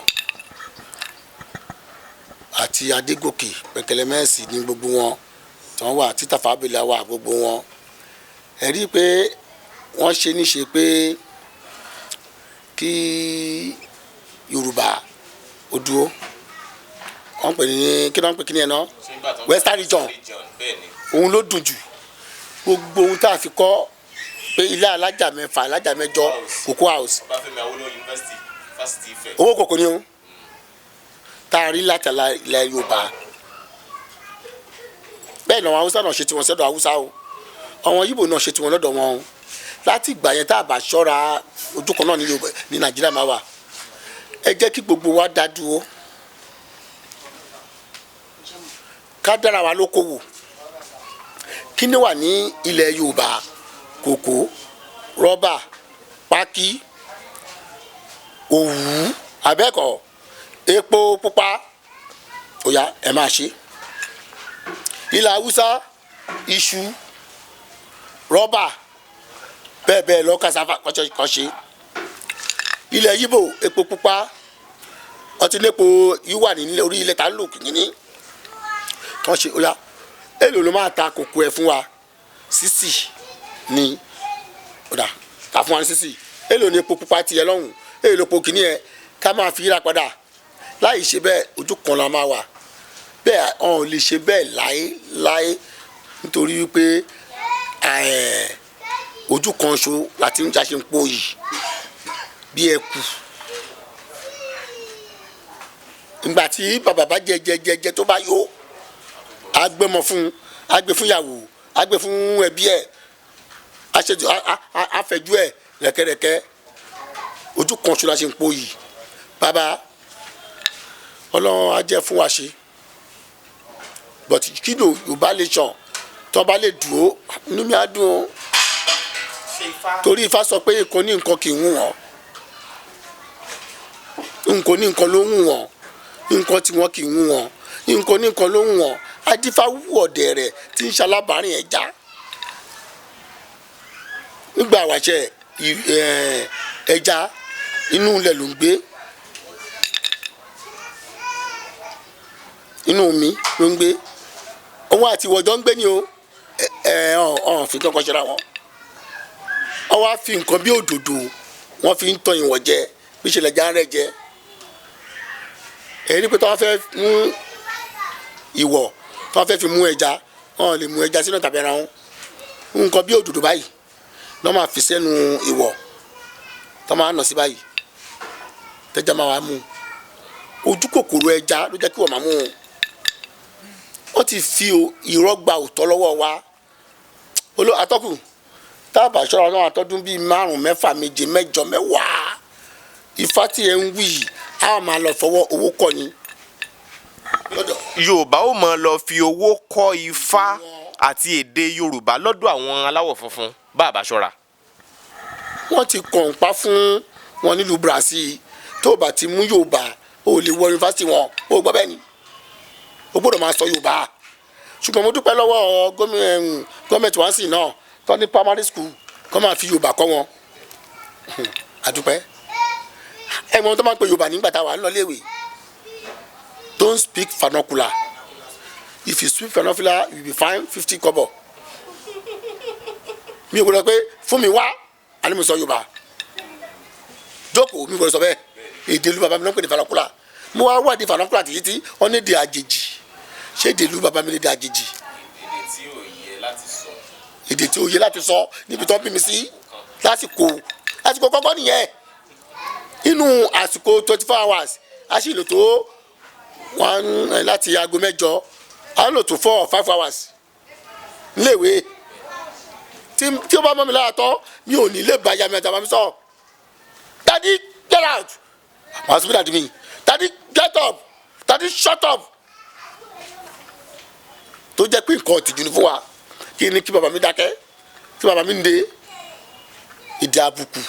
àti Adégòkè Pẹ̀kẹ̀lẹ́mẹ́sì ní gbogbo wọn tí wọ́n wà títà fábílà wà gbogbo wọn ẹ rí i pé wọ́n ṣe níṣe pé kí Yorùbá ó dúró wọ́n pè ní kí wọ́n pè kí ni ẹ̀ náà Western region òun ló dùn jù gbogbo ohun tá a fi kọ́ pé ilé alájà mẹ́fà alájà mẹ́jọ Cocoa House owó kòkó ni o tá a rí láti ilẹ̀ Yorùbá bẹ́ẹ̀ ni àwọn Haúsá náà ṣe tiwọn sọ́dọ̀ Haúsá o àwọn Yíbò náà ṣe tiwọn lọ́dọ̀ wọn o láti ìgbà yẹn tá a bá ṣọ́ra ojú kan náà ní Nàìjíríà máa wà ẹ jẹ́ kí gbogbo wa dá dúró ká dára wa lókòwò kí ni wà ní ilẹ̀ Yorùbá kòkó rọ́bà pákí òwú abẹ́kọ̀ epo pupa òyà ẹ máa ṣe ilẹ̀ Haúsá iṣu rọ́bà bẹ́ẹ̀ bẹ́ẹ̀ lọ kásáfà kọ́ ṣe ilẹ̀ Yíbò epo pupa ọtí lépo yìí wà ní orí ilẹ̀ tá ń lò kìíní kàn ṣe òyà èlò ló máa ta kòkó ẹ̀ fún wa 60 ní ọ̀dà ká fún wa ní 60 èlò ní epo pupa tiẹ̀ lọ́hùn èlò epo kìíní ẹ̀ ká máa fi yíra padà láì ṣe bẹ́ẹ̀ ojú kan la máa wà bẹ́ẹ̀ ọ̀n lè ṣe bẹ́ẹ̀ láé nítorí wípé ojú kan ṣo láti ń jáṣe ń pò yìí bí ẹkù ìgbà tí bàbá bá jẹ tó bá yó agbẹmọ fún agbẹ fún yàwó agbẹ fún ẹbí ẹ aṣẹjú afẹjú ẹ rẹkẹrẹkẹ ojú kan ṣo láṣẹ ń pò yìí bàbá Ọlọ́run á jẹ́ fún wa ṣe but kí ló Yorùbá lè ṣàn tó bá lè dúró inú mi á dùn ó torí Ifá sọ pé nǹkan ní nǹkan kì í wù wọ́n nǹkan ní nǹkan ló wù wọ́n nǹkan tí wọ́n kì í wù wọ́n nǹkan ní nǹkan ló wù wọ́n adífá wù ọ̀dẹ̀ rẹ̀ tí ń ṣalábàárìn ẹja nígbà wàṣẹ ẹja inú ilẹ̀ ló ń gbé inú omi ló ń gbé òun àti ìwọ̀jọ́ ń gbé ní o ọ̀hún fi kankan ṣera wọn wọ́n wá fi nǹkan bí òdòdó wọ́n fi ń tan ìwọ̀n jẹ bí ìṣẹ̀lẹ̀ já rẹ̀ jẹ èyí pé tí wọ́n fẹ́ mú ìwọ̀ tí wọ́n fẹ́ fi mú ẹja wọ́n lè mú ẹja sínú tàbí ẹran nǹkan bí òdòdó báyìí ní wọ́n máa fi sẹ́nu ìwọ̀ tí wọ́n máa nà sí báyìí tẹ́jà máa wá mú ojú kòkòrò ẹja ló jẹ́ kí wọ́n máa mú un wọ́n ti fi ìrọ́gba òtọ́ lọ́wọ́ wa atọ́kù táàbà ṣọ́ra náà àtọ́dún bíi 5, 6, 7, 8, 9, 10 Ifá tí ẹ ń wí yìí á máa lọ fọwọ́ owó kọ́ ni. Yorùbá ó máa lọ fi owó kọ́ Ifá àti èdè Yorùbá lọ́dọ̀ àwọn aláwọ̀ funfun bá a bá ṣọ́ra. wọ́n ti kọ̀ǹpa fún wọn nílùú Brazil tó o bá ti mú Yorùbá o lè wọ yunifásitì wọn o gbọ́ bẹ́ẹ̀ ni o gbọ́dọ̀ máa sọ Yorùbá ṣùgbọ́n mo dúpẹ́ lọ́wọ́ gọ́ọ̀mẹ̀ntì wá sí náà tó ní primary school kó máa fi Yorùbá kọ́ wọn àdúpẹ́ ẹ̀wọ̀n tó máa ń pe Yorùbá nígbà táwa ń lọ léèwé don't speak vernacular if you speak vernacular you will be fined 50 kobo mi ò gbọ́dọ̀ pé fún mi wá àní mo sọ Yorùbá jókòó mi ò gbọ́dọ̀ sọ bẹ́ẹ̀ èdè ìlú bàbá mi ló ń pè ní vernacular mo wá wádìí vernacular títí wọ́n ní èdè àjèjì ṣé èdè ìlú bàbá mi ní èdè àjèjì èdè tí ó yẹ láti sọ níbi tó bí mi sí lásìkò kọ́kọ́ nìyẹn inú àsìkò 24 hours a sì lò tó láti aago 8 a lò tó 4 or 5 hours níléèwé tí ó bá mọ́ mi lára tọ́ mi ò ní lè bá ya mi àtàwọn mi sọ daddy get out àwọn sọ fún dàdí mi daddy get up daddy shut up tó jẹ́ pé nǹkan ọ̀tìjú ni fún wa kí ni kí bàbá mi dákẹ́ kí bàbá mi ń de èdè àbùkù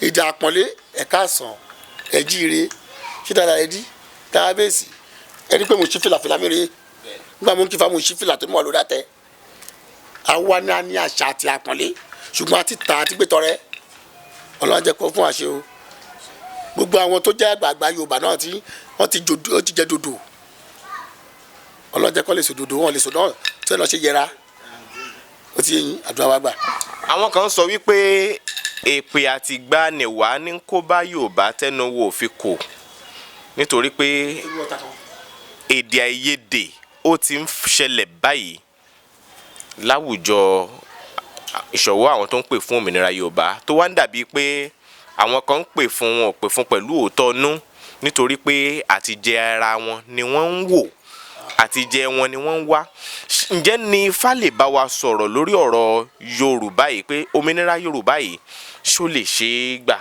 èdè àpọ́nlé ẹ̀ka àsàn ẹ jíire ṣé dáadáa ẹ dí kábíyèsí ẹni pé mo ṣí fìlà mi rèé nígbà mo ń kí fa mo ṣí fìlà tó mọ̀ lórí àtẹ àwa ni a ní àṣà àti àpọ́nlé ṣùgbọ́n àti ta àti gbé tọrẹ ọlọ́run jẹ́ kó fún wa ṣe o gbogbo àwọn tó jẹ́ àgbààgbà Yorùbá náà tí wọ́n ti jẹ dòdò ọlọ́run jẹ́ kó lè sọ dòdò wọn lè sọ náà tí wọ́n lọ ṣe yẹra ó ti yẹn àdúrà wa gbà. àwọn kan sọ wípé èpè àti gbanìwá ní kó bá Yorùbá tẹnu wo òfin kò nítorí pé èdè àìyedè ó ti ń ṣẹlẹ̀ báyìí láwùjọ ìṣọ̀wọ́ àwọn tó ń pè fún òmìnira Yorùbá tó wá ń dàbí pé àwọn kan ń pè fún wọn ò pè fún pẹ̀lú òótọ́ nú nítorí pé àtijẹ ara wọn ni wọ́n ń wò àtijẹ wọn ni wọ́n ń wá. ǹjẹ́ ni Ifá lè bá wa sọ̀rọ̀ lórí ọ̀rọ̀ Yorùbá yìí pé òmìnira Yorùbá yìí ṣó lè ṣe é gbà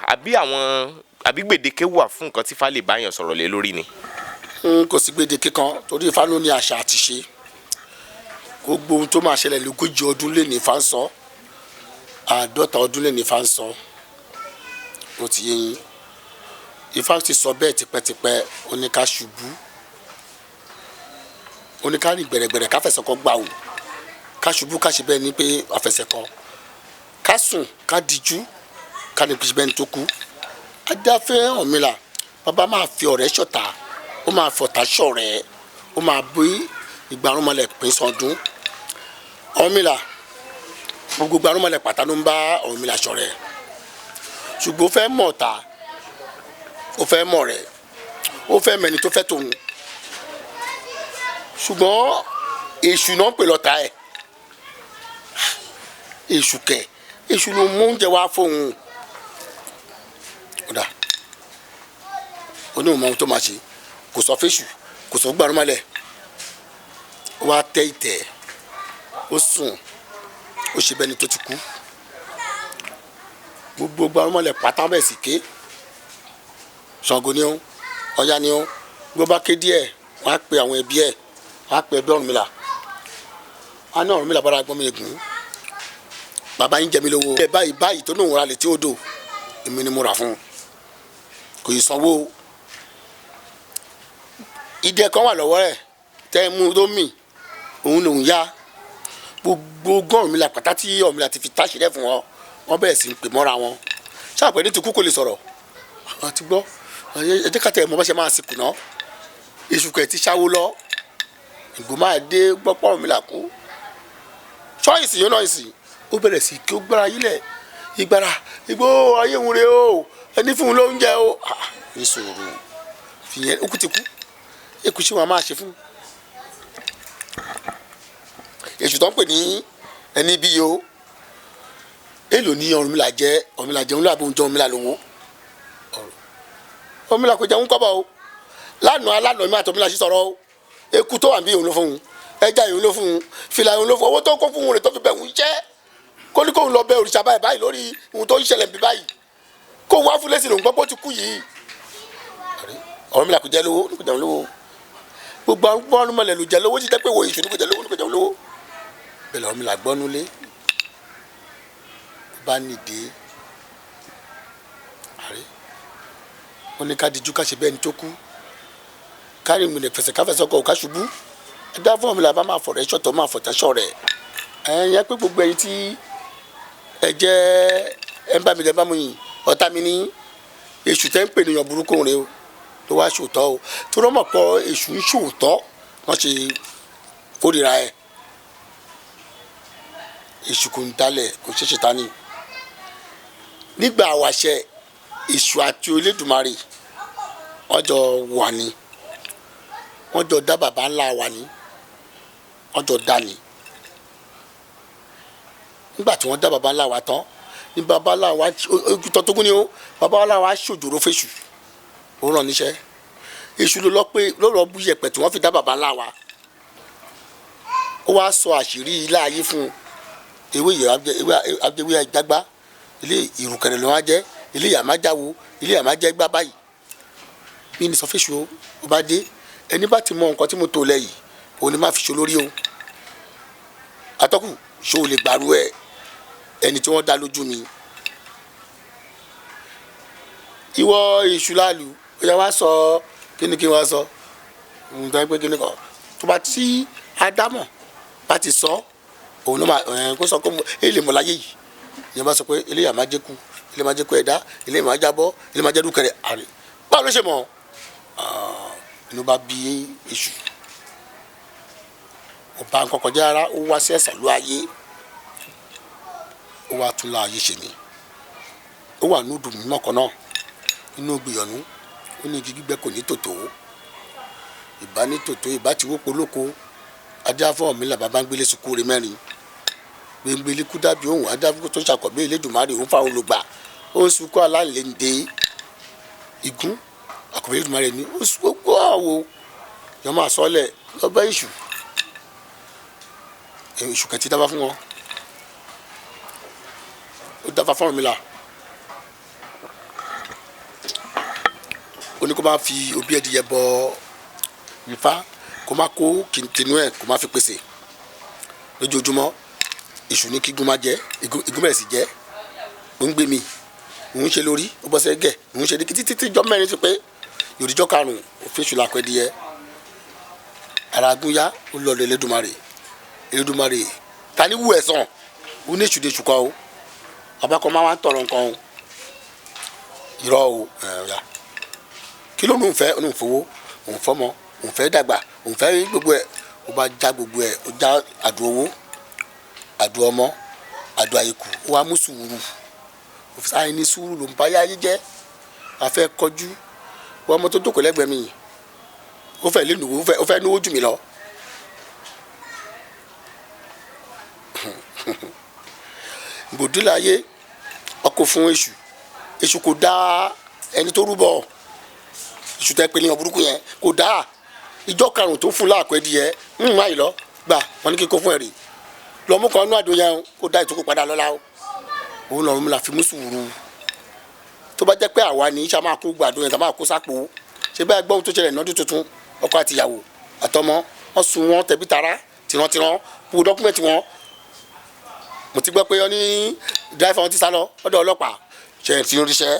àbí gbèdéke wà fún nǹkan tí Ifá lè bá yàn sọ̀rọ̀ lé lórí ni. kò sí gbèdéke kan torí Ifá ló ní àṣà àti ṣe gbogbo ohun tó máa ṣẹlẹ̀ lógójì ọdún lé ní Ifá ń sọ 50 ọdún lé ní Ifá ń sọ ó ti yé yín Ifá ti sọ bẹ́ẹ̀ tipẹ́tipẹ́ oníká ṣubú oníká rìn gbẹ̀rẹ̀gbẹ̀rẹ̀ ká fẹsẹ̀ kọ́ gbà wò ká ṣubú ká ṣe bẹ́ẹ̀ ni pé àfẹsẹ̀ kọ́ ká sùn ká dijú ká ní pèsè bẹ́ẹ̀ ni tó kú adáfẹ́ Ọ̀rúnmìlà bàbá máa fi ọ̀rẹ́ ṣọ̀tá ó máa fọ̀tá ṣọ̀rẹ́ ó máa bí ìgbàrúnmọlẹ̀ pín sọdún Ọ̀rúnmìlà gbogbo ìgbàrúnmọlẹ̀ pátá ló ń bá Ọ̀rúnmìlà ṣọ̀rẹ́ ṣùgbọ́n ó fẹ́ mọ̀ ọ̀tá ó fẹ́ mọ̀ rẹ̀ ó fẹ́ mẹ́ni tó fẹ́ tòun ṣùgbọ́n èṣù náà ń pè lọ́tà ẹ̀ èṣù kẹ̀ èṣù ló mú oúnjẹ wá fóun ọ̀dà onímọ̀ ohun tó máa ṣe kò sọ fẹ́ṣù kò sọ gbàrúnmọlẹ̀ ó wá tẹ́ ìtẹ́ ó sùn ó ṣe bẹ́ni tó ti kú gbogbo gbàrúnmọlẹ̀ pátá bẹ̀ sì ké Ṣàngó ni ó Ọya ni ó gbọ́ bá ké díẹ̀ wọ́n á pe àwọn ẹbí ẹ̀ wọ́n á pe ẹbí Ọ̀rúnmìlà wọ́n á ní Ọ̀rúnmìlà bára gbọ́n mi ègún bàbá yín jẹ mí lówó ẹ báyìí tó lóun ra lè tí ó dò èmi ni mo rà fún un kò yìí sanwó ìdẹ kan wà lọ́wọ́ rẹ̀ tẹ́ ẹ mú tó mì òun lòun yá gbogbo Ọ̀rúnmìlà pátá tí Ọ̀rúnmìlà ti fi táṣìlẹ̀ fún wọn wọ́n bẹ̀rẹ̀ sí pè mọ́ra wọn ṣáàpẹ́ ní ti kú kò lè sọ̀rọ̀ àwọn ti gbọ́ ẹjẹ́ kàtẹ́ ẹ̀ mọ́ bá ṣe máa sìnkú náà èṣù kẹ̀ ti ṣáwó lọ ìgbò máa dé gbọ́pọ̀ Ọ̀rúnmìlà kú ṣọ́ọ̀ìsì yóò náà ìsìn ó bẹ̀rẹ̀ sí kí ó gbára yílẹ̀ ìgbára ìgbó ayé òun rè o ẹni fún un lóúnjẹ o ìṣòro fìyẹn ó kú ti kú èkú ṣé wọn máa ṣe fún èṣù tó ń pè ní ẹni bí yo èlò ní Ọ̀rúnmìlà jẹun láàbò ń jẹ Ọ̀rúnmìlà lówó Ọ̀rúnmìlà kò jẹun kọ́bọ̀ o lánàá mi àtọ̀mìlà sí sọ̀rọ̀ o eku tó wà bí òun ló fún un ẹja òun ló fún un fìlà òun ló fún un owó tó kó fún un rẹ̀ tó fi bẹ̀ ń jẹ́ kó ní kóun lọ bẹ òrìṣà báyìí lórí ohun tó ń ṣẹlẹ̀ bí báyìí kóun wá fún lẹ́sìn lòun gbọ́ bó ti kú yìí Ọ̀rúnmìlà kò jẹ́ lówó kò jẹun lówó gbogbo àwọn Ọ̀rúnmìlà ló jẹ lówó ti tẹ́ pé wo ìṣù ní kò jẹ lówó ní kò jẹun lówó bẹ̀rẹ̀ Ọ̀rúnmìlà gbọ́nulé bá nìdé wọn ní ká dijú ká ṣe bẹ́ẹ̀ ni tó kú kárí mi lè fẹsẹ̀ káfẹsẹ̀ ọkọ̀ ká ṣubú ẹ̀dá fún Ọ̀rúnmìlà bá máa fọ̀rẹ́ ṣọ̀tọ̀ máa fọ̀tẹ́ṣọ̀ rẹ̀ ẹ̀yẹ pé gbogbo ẹ̀yin tí ẹ jẹ́ ẹ̀ ń bá mi lẹ́ bá mu yìn ọ̀tá mi ní èṣù tẹ́ ń pè níyàn burúkú rẹ o tó wá ṣòótọ́ o tó rọ́ mọ̀ pọ̀ èṣù ń ṣòótọ́ wọ́n ṣe kórìíra ẹ̀ èṣù kò ń dalẹ̀ kò ṣe ṣe tani nígbà wàṣẹ èṣù àti Olódùmarè wọ́n jọ wà ní wọ́n jọ dá bàbá ńlá wà ní wọ́n jọ dá ní nígbà tí wọ́n dá bàbá ńlá wa tán ní bàbá ńlá wa ojútọ́ tó gún ni ó bàbá ńlá wa ṣòjòrò fèṣù ó ràn níṣẹ́ èṣù ló lọ bú yẹ̀pẹ̀ tí wọ́n fi dá bàbá ńlá wa ó wá sọ àṣírí ilé ayé fún ewé ìyá ìjágbá ilé ìrùkẹ̀rẹ̀ ló wá jẹ́ ilé ìyá má jáwo ilé ìyá má jẹ́ gbá báyìí bí ní sọ fèṣù ó bá dé ẹni bá ti mọ nǹkan tí mo tó lẹ́yìn òun ni má fi ṣe olórí o atọ́kù ṣó o lè gbàrú ẹ ẹni tí wọ́n dá lójú mi ìwọ ìṣúláàlú ó yẹ wá sọ kíni kí wọ́n sọ ohun tó ń pè kíni kan tó bá tí ádámọ̀ bá ti sọ òun ló máa kó sọ pé èlé mọ̀ láyé yìí ìyẹn bá sọ pé eléyà máa jẹ́ kú ilé máa jẹ́ kú ẹ̀dá ilé máa jábọ́ ilé máa jẹ́ dúkẹ́rẹ́ àrè báwo ló ṣe mọ̀ inú bá bí èṣù ọba nǹkan kọjá ara ó wá sí ẹ̀sán ló ayé ó wá tún láàyè ṣe mí ó wà ní ìdùnnú náà kan náà inú gbìyànjú ó ní igi gbígbẹ kò ní tòtò ìbá ní tòtò ìbá ti wó polóko ajá fún ọ̀mí là bàbá ń gbélé sukúre mẹ́rin gbẹngbẹlẹ kú dàbí òun adáfúkú tó ṣàkọ̀bí Elédùmarè òun fáwọn olùgbà ó ń sunkún aláìléǹde igun àkọ́bí Elédùmarè ní ó sún gbogbo àwo yọ máa sọ́lẹ̀ lọ́bẹ̀ èṣù kẹtì dábàá fún wọn ó dábàá fún ọ̀mí là ó ní kó máa fi òbí ẹdìyẹ bọ Ifá kó má kó kìnnìún ẹ̀ kó má fi pèsè lójoojúmọ́ èṣù ní kí igun má jẹ igun bẹ̀rẹ̀ sí jẹ́ ó ń gbé mi òun ṣe lórí ó bọ́ sẹ́gẹ̀ òun ṣe ní títí jọ́ mẹ́rin ti pé yòrìjọ́ karùn-ún òfin èṣù làkọ́ ẹdìyẹ ara agúnyá ó lọ lọ Elédùmarè ta ni wù ẹ̀sán ó ní èṣù de èṣù kan o abákọ́ máa ń tọrọ nǹkan o irọ́ o ẹ̀yà kí ló ń fẹ́ òun fowó òun fọ́mọ òun fẹ́ dàgbà òun fẹ́ gbogbo ẹ̀ ó bá já gbogbo ẹ̀ ó já àdó owó àdó ọmọ àdó àyíkù ó wá mú sùúrù òfìsà ní sùúrù ló ń bá yáyé jẹ́ àfẹ́ kọjú wọ́n ọmọ tó jókòó lẹ́gbẹ̀ẹ́ mi ó fẹ́ lé nùwó ó fẹ́ níwó jù mí lọ. gbòdúláyé ọkọ̀ fún èṣù kò dá ẹni tó rúbọ èṣù tẹ́ pé ní ọ̀burúkú yẹn kò dá ìjọ karùn-ún tó fún láàpẹ́ di yẹ máa yìí lọ gbà wọn ní kíkó fún ẹ̀rí lọ́mú kan nú àdó yẹn kó dá ìtókò padà lọ́la o òun lọ́rùn mi là fi mú sùúrù tó bá jẹ́ pé àwa ní ìṣá máa kó gbàdó yẹn tá máa kó sápò ṣé báyìí gbọ́n tó ṣẹlẹ̀ lọ́dún tuntun ọkọ àtìyàwó àtọmọ wọn sun wọn tẹbí tara tìrantìran kú dọ́kúmẹ̀tì wọn mo ti gbọ́ pé ọ ní dráìfà wọn ti sá lọ ọ̀dọ̀ ọlọ́pàá ṣe ti ń ríṣẹ́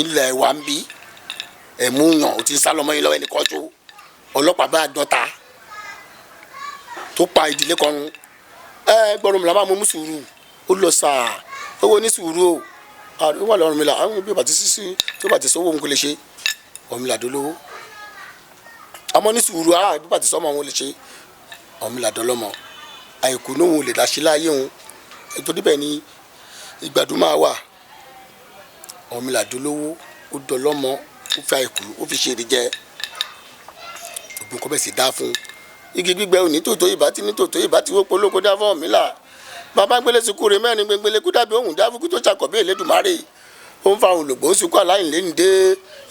ilẹ̀ wa ń bí ẹ̀mú yàn ó ti sá lọ́mọ yín lọ́wọ́ ẹnì kan tó ọlọ́pàá bá dọ́ta tó pa ìdílé kan run gbọ́dọ̀ mi la máa mú sùúrù ó lọ sáà owó ní sùúrù o ó wà lọ́rùn mi là àwọn bí bàtí sísí tó bàtí sọ́wọ́ òun kò lè ṣe ọ̀mí là dolówó àmọ́ ní sùúrù bí bàtí sọ́mọ òun lè ṣe ọ̀mí là dọ́lọ́mọ àìkú ní òun lè dá sí láyé òun nítorí bẹ́ẹ̀ ni ìgbàdùn máa wà ọ̀mí là dolówó ó dọ́lọ́mọ ó fi àìkú ó fi ṣe èrè jẹ ògùn kọ́ bẹ́ẹ̀ sì dá fún igi gbígbẹ òní tòótọ́ ìbá tí ní tòótọ́ ìbá tí wọ́n polówó dá fún ọ̀mí là bàbá gbélé sukú rẹ mẹ́rin gbẹngbẹlẹ kú dàbí òun dá fúkú tó ṣàkọ́bí Elédùmarè ó ń fa òun lògbó ń sunkún aláìlénìdé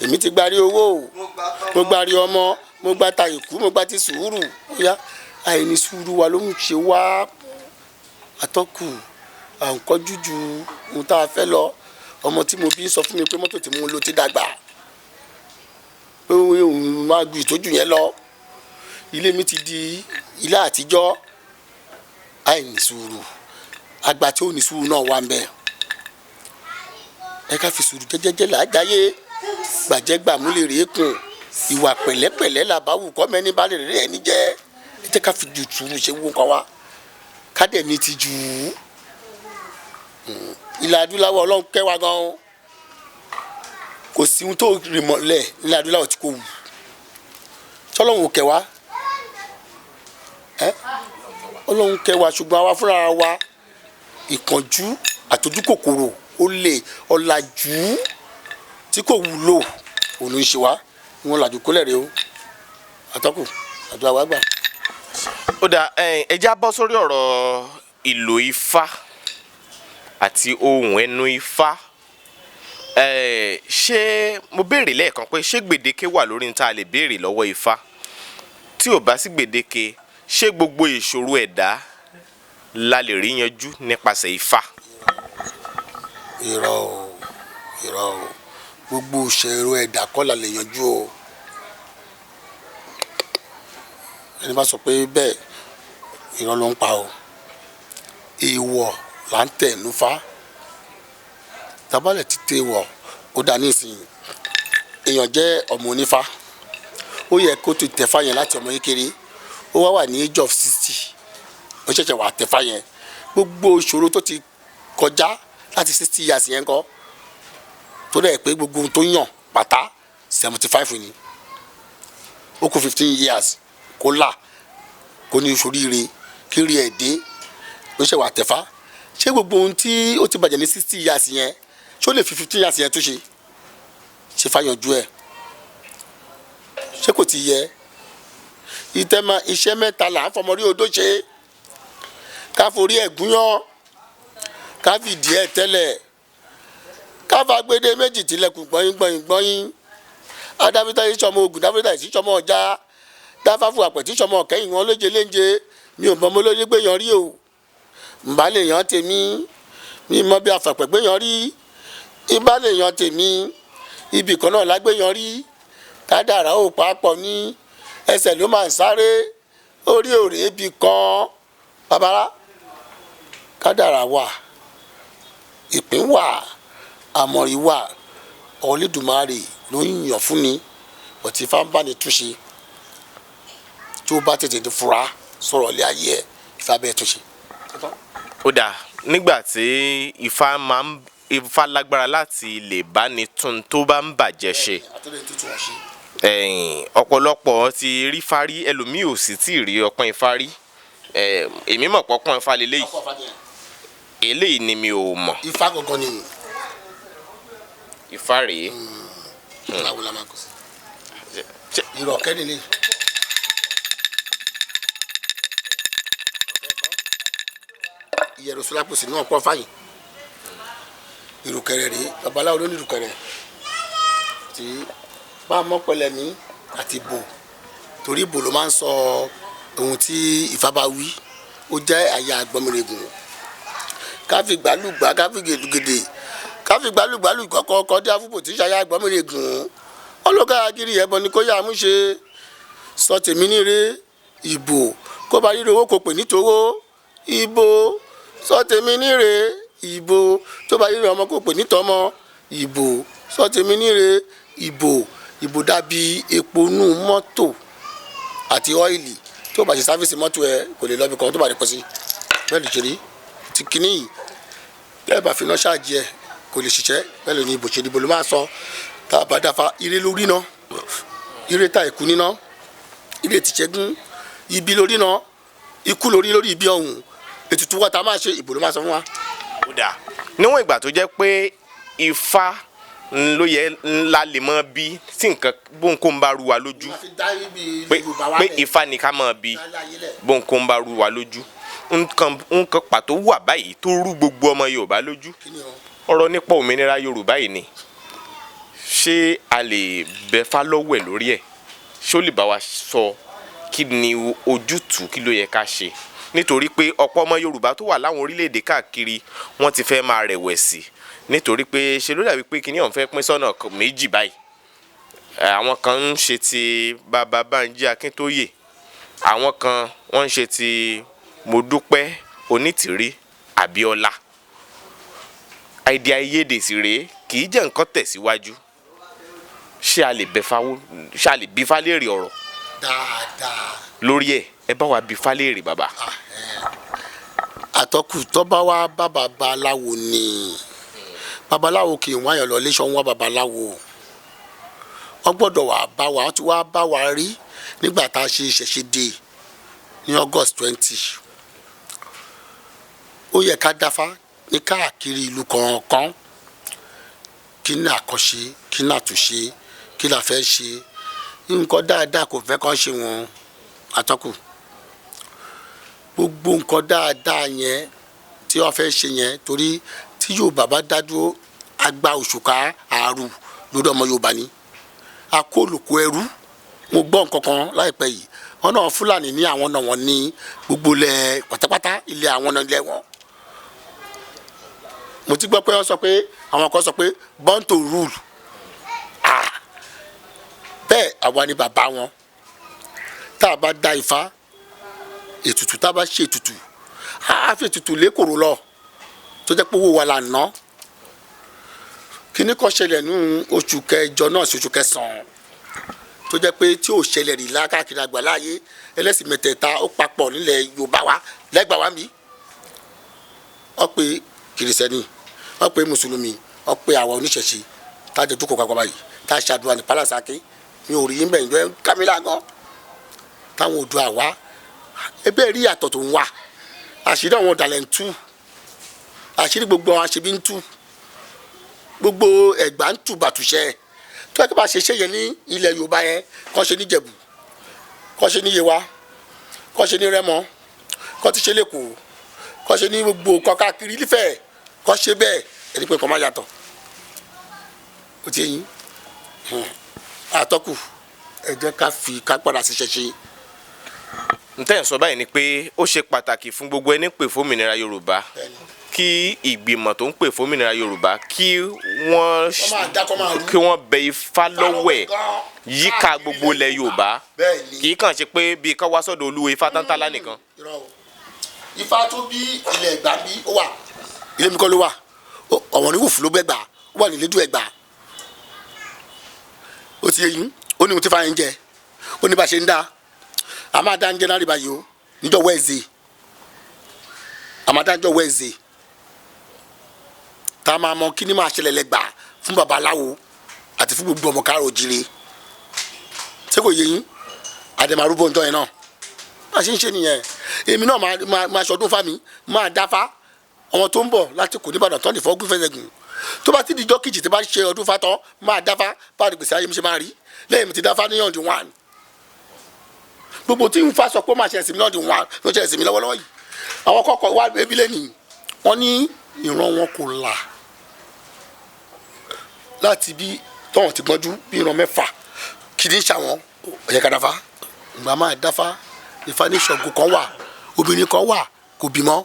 èmi ti gbárí owó mo gbárí ọmọ mo gbá ta ìkú mo gbá ti sùúrù bóyá àìní sùúrù wa ló ń ṣe wá atọ́kù à ń kọjú ju ohun tá a fẹ́ lọ ọmọ tí mo bí sọ fún mi pé mọ́tò tí mo lò ti dàgbà pé òun máa gbé ìtọ́jú yẹn lọ ilé mi ti di ilé àtijọ́ àìní sùúrù àgbà tí ó ní sùúrù náà wà ń bẹ ẹ ká fi sùúrù jẹ́jẹ́jẹ́ là á jáyé gbàjẹ́gbàmú lè rèé kùn ìwà pẹ̀lẹ́pẹ̀lẹ́ là bá wù kọ́ mẹ́ni bá lè rèé ẹni jẹ́ ẹ jẹ́ ká fi ju sùúrù ṣe wú nǹkan wá ká dẹ̀ ní ti jù ú ilẹ̀ adúláwọ̀ ọlọ́run kẹwàá gan kò sí ohun tó rì mọ́lẹ̀ ilẹ̀ adúláwọ̀ tí kò wù tọ́lọ́run kẹwàá ọlọ́run kẹwàá ṣùgbọ́n àwa fúnra wa ìkànjú àtọ́jú kòkòrò ó lè ọ̀làjú tí kò wúlò òun ń ṣe wá wọn làjú kólẹ̀ rẹ o àtọ́kù àdúrà wa gbà. ó dà ẹja bọ́ sórí ọ̀rọ̀ ìlò ifá àti ohun ẹnu ifá ṣé mo béèrè lẹ́ẹ̀kan pé ṣé gbèdéke wà lórí níta lè béèrè lọ́wọ́ ifá tí ò bá sí gbèdéke ṣé gbogbo ìṣòro ẹ̀dá la lè rí yanjú nípasẹ̀ ifá. irọ́ o gbogbo ìṣòro ẹ̀dá kọ́ la lè yanjú o ẹni bá sọ pé bẹ́ẹ̀ irọ́ ló ń pa o èèwọ̀ là ń tẹ̀ núfá tabalẹ̀ ti tẹ̀ wọ̀ ó dá ní ìsìn èèyàn jẹ́ ọmọ onífá ó yẹ kó ti tẹ̀fá yẹn láti ọmọ kékeré ó wá wà ní age of 60 ó ṣẹ̀ṣẹ̀ wà tẹ̀fá yẹn gbogbo ìṣòro tó ti kọjá láti 60 years yẹn kọ́ tó dẹ̀ pé gbogbo ohun tó yàn pátá 75 ni ó kù 15 years kó là kó ní oṣooríire kí rí ẹ̀ dé ó ṣẹ̀ wà tẹ̀fá ṣé gbogbo ohun tí ó ti bàjẹ́ ní 60 years yẹn ṣó lè fi 15 years yẹn tó ṣe fàyànjú ẹ̀ ṣé kò ti yẹ ìtẹ́mà iṣẹ́ mẹ́ta là ń fọmọ rí odó ṣe ká forí ẹ̀ gúnyán ká fìdí ẹ̀ tẹ́lẹ̀ ká fagbédé méjì tilẹ̀kùn gbọ́yìn adáfítà yìí sọmọ Ògùn dáfítà yìí sọmọ Ọjà dáfáfù àpẹtí sọmọ kẹyìn wọn léje mi ò bọmọ lórí gbéyan rí o nbà lè yan tèmi mi mọ bí afàpẹ gbéyan rí ibà lè yan tèmi ibì kan náà lágbéyan rí kádàrá ò papọ̀ ní ẹsẹ̀ ló máa ń sáré orí òrè ibì kan babara kádàrá wà ìpín wà àmọ̀rí wà Olódùmarè ló ń yàn fún ni ọtí fáńbà ni túnṣe tí ó bá tètè fura sọ̀rọ̀ lé ayé ẹ̀ ìfẹ́ abẹ́ túnṣe. ó dà nígbà tí Ifá lágbára láti lè bá ní tún tó bá ń bàjẹ́ ṣe ọ̀pọ̀lọpọ̀ ti rí fárí ẹlòmíì ò sì tí ì rí ọpọ́n Ifá rí èmi mọ̀ pọ́pọ́n Ifá lélẹ́yìí eléyìí ni mi ò mọ̀. Ifá gangan ni Ifá rèé. báwo la máa kó sí ìrọ̀kẹ́ nílé. ìyẹ̀rù sọlápòsì náà pọ̀ fáyìn ìrùkẹ̀rẹ̀ rèé babaláwo ló ní ìrùkẹ̀rẹ̀ tí bá a mọ̀ pẹ̀lẹ́ ní àti bò torí bò ló máa ń sọ ohun tí Ifá bá wí ó jẹ́ àyà àgbọ̀mìrègùn káfí gbàlúgbà káfí gèdùgèdè káfí gbàlúgbàlù kọ́kọ́ dé afúbò tí ṣayá àgbọ̀mìrègùn ọlọ́gá agiri ẹ̀bọn ni kó yá mú ṣe sọ tèmi níre ìbò kó bá ríro owó kó pè nítòwó ìbò sọ tèmi níre ìbò tó bá ríro ọmọ kó pè nítọ́mọ ìbò sọ tèmi níre ìbò dàbí epo nú mọ́tò àti ọ́ìlì tó bá ṣe sáfíìsì mọ́tò ẹ kò lè lọ́bì kan tó bá rí pọ̀ sí bẹ́ẹ̀ lè ṣe rí ti kíní yìí bẹ́ẹ̀ bá fi náà ṣáàjì ẹ kò lè ṣiṣẹ́ bẹ́ẹ̀ lè ní ìbò ṣe ìdìbò ló máa sọ tá a bá dáfa ire lórí náà ire ta ìkú níná ire tìṣẹ́gun ibi lórí náà ikú lórí ibi ọ̀hún ètùtù wa tá a máa ṣe ìbò ló máa sọ fún wa. ó dà níwọ̀n ìgbà tó jẹ́ pé Ifá ló yẹ ńlá lè mọ bí tí nǹkan bóńkó ń bá ru wa lójú pé Ifá ni ká mọ bí bóńkó ń bá ru wa lójú nǹkan pàtó wà báyìí tó rú gbogbo ọmọ Yorùbá lójú ọ̀rọ̀ nípa òmìnira Yorùbá yìí ni ṣé a lè bẹ̀fá lọ́wọ́ ẹ̀ lórí ẹ̀ ṣé ó lè bá wa sọ kí ni ojútùú kí ló yẹ ká ṣe nítorí pé ọ̀pọ̀ ọmọ Yorùbá tó wà láwọn orílẹ̀-èdè káàkiri wọ́n ti fẹ́ máa rẹ̀wẹ̀sì nítorí pé ṣe ló dàbí pé kíní ọ̀hún fẹ́ pín sọ́nà méjì báyìí àwọn kan ń ṣe ti bàbá Bánjí Akíntóyè àwọn kan wọ́n ń ṣe ti Modúpẹ́ Onítìrí Abíọ́lá èdè àìyedè sì rèé kì í jẹ́ nǹkan tẹ̀síwájú ṣé a lè bí Ifá léèrè ọ̀rọ̀ dáadáa lórí ẹ bá wa bí Ifá léèrè bàbá. àtọkù tó bá wá bá babaláwo ni babaláwo kì í wáyàn lọ léṣọ wọn babaláwo wọn gbọ́dọ̀ wà bá wa tí wàá bá wa rí nígbà tá a ṣe ìṣẹ̀ṣe dé ní August 20 ó yẹ ká dáfá ní káàkiri ìlú kọ̀ọ̀kan kí ní àkọ́ṣe kí ní àtúnṣe kí la fẹ́ ṣe nǹkan dáadáa kò fẹ́ kàn ṣe wọn àtọ́kù gbogbo nǹkan dáadáa yẹn tí wọ́n fẹ́ ṣe yẹn torí tí Yorùbá bá dádúró agba òṣùká àrù lórí ọmọ Yorùbá ni akólòkó ẹrú mo gbọ́ nǹkan kan láìpẹ́ yìí wọn náà Fúlàní ní àwọn náà wọn ní gbogbo ilẹ̀ pátápátá ilẹ̀ àwọn náà ilẹ̀ wọn mo ti gbọ́ pé wọ́n sọ pé àwọn kan sọ pé born to rule bẹ́ẹ̀ àwa ni bàbá wọn tá a bá dá Ifá ètùtù tá a bá ṣe ètùtù á fi ètùtù lékòrò lọ tó jẹ́ pé owó wa là ń ná kíní kan ṣẹlẹ̀ nínú oṣù kẹjọ náà sí oṣù kẹsàn-án tó jẹ́ pé tí ò ṣẹlẹ̀ rí lákàkiri àgbáláyé ẹlẹ́sìn mẹ́tẹ̀ẹ̀ta ó papọ̀ nílẹ̀ Yorùbá wa lẹ́gbàá wa mi. wọ́n pe kìrìsìtẹ́nì wọ́n pe mùsùlùmí wọ́n pe àwọn oníṣẹ̀ṣe tájọ jókòó papọ̀ báyìí tá a ṣàdúrà ní pálásàkè mi ò rí yín bẹ́ẹ̀ ǹjẹ́ kámílà gan táwọn odò àwa ẹbẹ́ rí àtọ̀ tó ń wà àṣírí àwọn ọ̀dàlẹ̀ ń tú àṣírí gbogbo àwọn aṣebi ń tú gbogbo ẹ̀gbá ń tú bàtúṣẹ́ tó yẹ kí bá ṣe ṣe yẹn ní ilẹ̀ Yorùbá yẹn kọ́ ṣe ní Jẹ̀bú kọ́ ṣe ní Yewa kọ́ ṣe ní Rẹ́mọ kọ́ ti ṣe lẹ́kọ̀ọ́ kọ́ ṣe ní gbogbo kọ́ káàkiri nífẹ̀ẹ́ kọ́ ṣe bẹ́ẹ̀ ẹni pé kọ́ má yàtọ̀ ó ti yín àtọ́kù ẹ jẹ́ ká padà sí ṣẹṣẹ. ntẹ́ ń sọ báyìí ni pé ó ṣe pàtàkì fún gbogbo ẹni pè fómìnira Yorùbá kí ìgbìmọ̀ tó ń pè fómìnira Yorùbá kí wọ́n bẹ Ifá lọ́wẹ̀ yíká gbogbo ilẹ̀ Yorùbá kì í kàn ṣe pé bí ká wá sọ́dọ̀ Olúwo Ifá tántálá nìkan. Ifá tó bí ilẹ̀ Ẹ̀gbá bí ó wà ilé mi kọ́ ló wà ọ̀wọ́n ní wùfú ló gbẹ́gbà ó wà nílé dùn Ẹ̀gbá ó ti yé yín ó ní ohun tí Ifá yẹn jẹ ó ní bá ṣe ń dá a máa dá ń jẹ lárí báyìí o níjọ́ Wednesday a máa dá níjọ́ Wednesday tá a máa mọ kí ni máa ṣẹlẹ̀ lẹ́gbàá fún babaláwo àti fún gbogbo ọmọ káàrọ̀ òjìrè ṣé kò yé yín àdèmàrúbọ̀ ǹjọ́ yẹn náà bá a ṣe ń ṣe nìyẹn èmi náà máa ṣọdún fámi máa dáfá ọmọ tó ń bọ̀ láti kò níbàdàn tán lè fọ́ gún fẹ́sẹ̀gùn tó bá ti di ijọ́ kejì tí bá ṣe ọdún fatọ́ máa dáfá bá a lè gbèsè ayé mi ṣe máa rí lẹ́yìn mi ti dáfá ní ọ̀dún one gbogbo tí n fa sọ pé ó máa ṣe ẹ̀sìn mi lọ́dún one ló ṣe ẹ̀sìn mi lọ́wọ́lọ́wọ́ yìí àwọn kọ́kọ́ wá ebi lẹ́nìí wọ́n ní ìran wọn kò là láti bí tọ́wọ̀n ti gbọ́njú bí ìran mẹ́fà kì í ṣàwọn ọ̀yẹ́ ká dáfá ìgbà máa dáfá Ifá ní ṣọ̀gùn kan wà obìnrin kan wà kò bímọ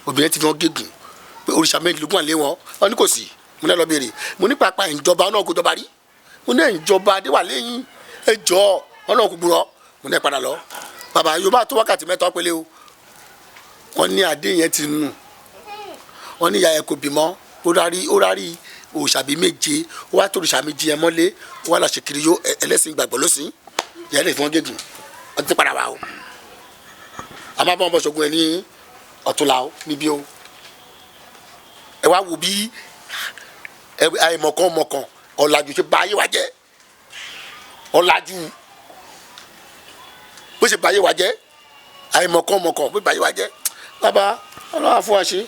obìnrin ti fi wọn gégùn pé òrìṣà mẹ́rìndínlógún àlẹ́ wọn ní kò sí mo ní lọ béèrè mo ní pàápàá ìjọba náà kò jọba rí mo ní ìjọba adéwà lẹ́yìn ẹjọ́ wọn náà kò gbúrọ́ mo ní padà lọ bàbá Yorùbá tó wákàtí mẹ́ta pélé o wọn ní adé yẹn ti nù wọn ní ìyá yẹn kò bímọ ó rárí òrìṣà bíi méje ó wá tó òrìṣà méje yẹn mọ́lé ó wá lọ ṣe kiri yó ẹlẹ́sìn ìgbàgbọ́ lọ́sìn ìyá lè fi wọn gégùn wọn ti padà wá o a máa bá wọn bọ ṣogun ẹ ní ọ̀túnla o níbí o ẹ wá wò bí àìmọ̀kan ọ̀làjú ṣe bá ayé wa jẹ́ ọ̀làjú bó ṣe bá ayé wa jẹ́ àìmọ̀kan bó bá ayé wa jẹ́ bàbá ọlọ́wà fún wa ṣe.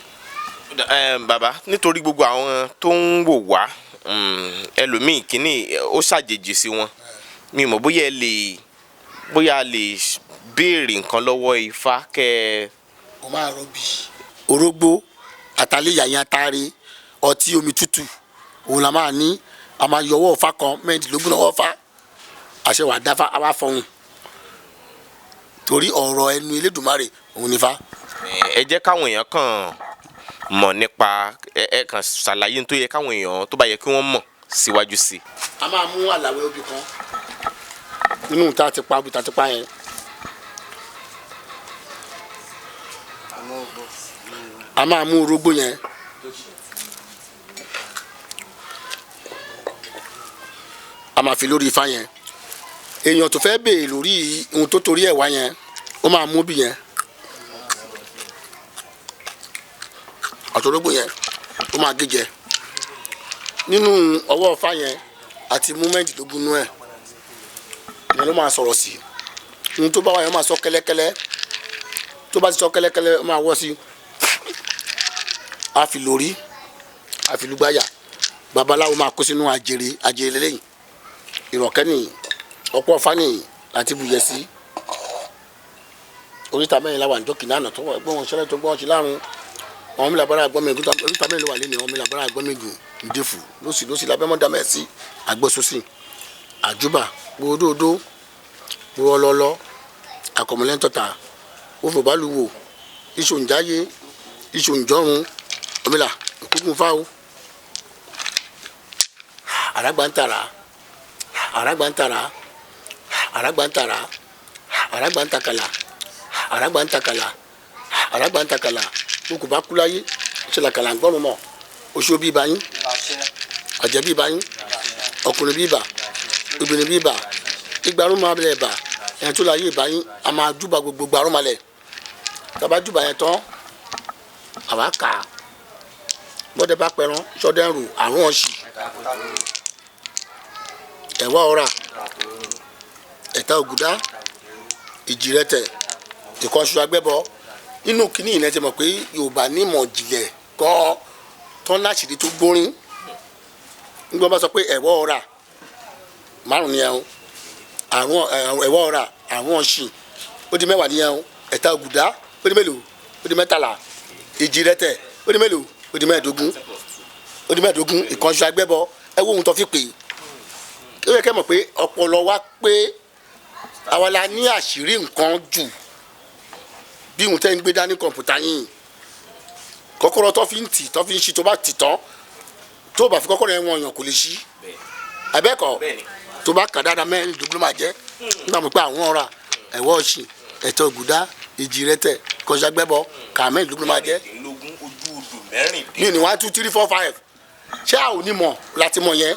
bàbá nítorí gbogbo àwọn tó ń wò wá ẹlòmíì kínní ó ṣàjèjì sí wọn mi mọ̀ bóyá a lè béèrè nǹkan lọ́wọ́ Ifá kẹ́ ẹ. mo máa rọbì orógbó àtàlẹ́yà yẹn atare ọtí omi tútù òun la máa ní a máa yọ ọwọ́ Ifá kan mẹ́rìndínlógún ọwọ́ Ifá àṣẹ wà dáfá a wá fọhùn torí ọ̀rọ̀ ẹnu Elédùmarè òun nífá. ẹ jẹ́ káwọn èèyàn kàn mọ̀ nípa ẹ kàn ṣàlàyé tó yẹ káwọn èèyàn tó bá yẹ kí wọ́n mọ̀ síwájú sí i. a máa mú àlàwé obì kan nínú tá a ti pa obì tá a ti pa yẹn. a máa mú orógbó yẹn a máa fi lórí Ifá yẹn èèyàn tó fẹ́ béèrè lórí ohun tó torí ẹ̀ wá yẹn ó máa mú bí yẹn àtòrógbó yẹn ó máa gé jẹ nínú ọwọ́ Ifá yẹn àti mú mẹ́rìndínlógún nú ẹ̀ ìyẹn ló máa sọ̀rọ̀ sí ohun tó bá wà yẹn máa sọ kẹ́lẹ́kẹ́lẹ́ tó bá ti sọ kẹ́lẹ́kẹ́lẹ́ ó máa wọ́ sí a fi lórí a fi lùgbàyà babaláwo máa kó sínú àjèrè lẹ́yìn ìrọ̀kẹ́ nìyí ọ̀pọ̀ Ifá nìyí láti buyẹ sí oríta mẹ́rin láwà níjọ́ kìnnà àná tó gbọ́ wọn ṣẹlẹ̀ tó gbọ́ wọn ṣe lárun àwọn mílàbára àgbọ́mẹ̀gùn oríta mẹ́rin ló wà lẹ́nu àwọn mílàbára àgbọ́mẹ̀gùn ìdẹ́fù lọ́sì lábẹ́mọ́dámẹ́sì àgbọ̀sọ́sì àjúbà gbòdòdó gbòọlọ́lọ́ àkọ̀mọ́lẹ́ńtọ́ta òfòbálùwò ìṣòǹjáyé ìṣòǹjọ́run omila nkúkú fáwọ aragbantara aragbantara kókò bá kú láyé ṣẹlẹ̀ kàlà ń gbọ́rùn mọ́ oṣù bí ibà yín ọ̀jẹ̀ bí ibà yín ọkùnrin bí ibà obìnrin bí ibà ìgbàrún máa lẹ̀ bà ẹ̀yìn tó láyé ibà yín a máa júbà gbogbo gbàrún máa lẹ̀ tàbá júbà yẹn tán àwa kà á bọ́dẹ bá pẹran sọdẹ́rù àrùn ọ̀sì ẹ̀wọ́ ọ̀rà ẹ̀ta ògùdá ìjìrẹ́tẹ̀ ìkọ́ṣu agbẹ́bọ inú kínní yìí náà ti mọ̀ pé Yorùbá ní ìmọ̀ ìjìnlẹ̀ gan-an tán láṣìírí tó gbórin nígbà wọn bá sọ pé ẹ̀wọ́ ọ̀rà márùn ni ẹ̀hún àrùn ẹ̀wọ́ ọ̀rà àrùn ọ̀sìn ó di mẹ́wàá ni ẹ̀hún ẹ̀ta ògùdá ó di mélòó ó di mẹ́tàlá ìjìrẹ́tẹ̀ ó di mélòó ó di mẹ́ẹ̀ẹ́dógún ìkànṣu agbẹ́bọ ẹ wo ohun tó fi pè é ó yẹ kẹ́ mọ̀ pé ọpọlọ wa pé àwa la ní àṣírí nǹkan jù bí ohun tẹ́ ń gbé dání kọ̀ǹpútà yìí kọ́kọ́rọ́ tó fi ń tì tó fi ń ṣí tó bá tì tán tó bá fi kọ́kọ́rọ́ yẹn wọ̀nyàn kò lè ṣí abẹ́kọ̀ tó bá kà dáadáa mẹ́rìndínlógún ló máa jẹ́ nígbà mọ̀ pé àwọn ọ̀rà ẹ̀wọ́ ọ̀sìn ẹ̀tọ́ ògùdá ìjìrẹ́tẹ̀ ìkànṣu agbẹ́bọ kà mẹ́rìndínlógún ló máa jẹ́ mi ò ní 1 2 3 4 5 ṣé a ò ní mọ̀ láti mọ̀ yẹn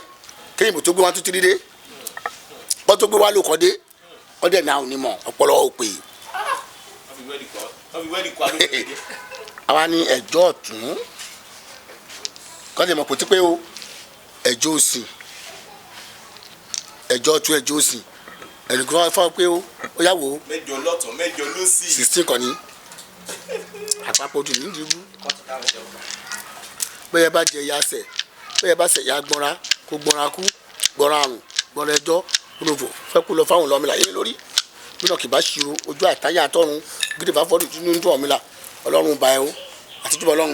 kéyìnbó tó gbé 1 2 3 dé bọ́ tó gbé wá ló kọ́ dé wọ́n dẹ̀ ní a ò ní mọ̀ ọpọlọ ò pè é. àwa ní ẹjọ́ ọ̀tún kọ́ lè mọ̀ kò tí pé o ẹjọ́ òsì ẹjọ́ ọ̀tún ẹjọ́ òsì ẹnìkan wọn fọ́ pé ó yà wò ó 16 kọ́ ni àpapọ̀ ojú ní ìdìbò bẹ́ẹ̀ bá jẹ ya sẹ̀ bẹ́ẹ̀ bá sẹ̀ ya gbọ́nra kó gbọ́nra kú gbọ́nra àrùn gbọ́nra ẹjọ́ olùfò fẹ́ kó lọ fáwọn ọlọ́mìlà yé lórí bínú kì bá ṣírò ojú àtàyà àtọ́run gidi bá fọ́ọ̀dù tún ní ọ̀mìlà ọlọ́run bá ẹ o àtijọba ọlọ́run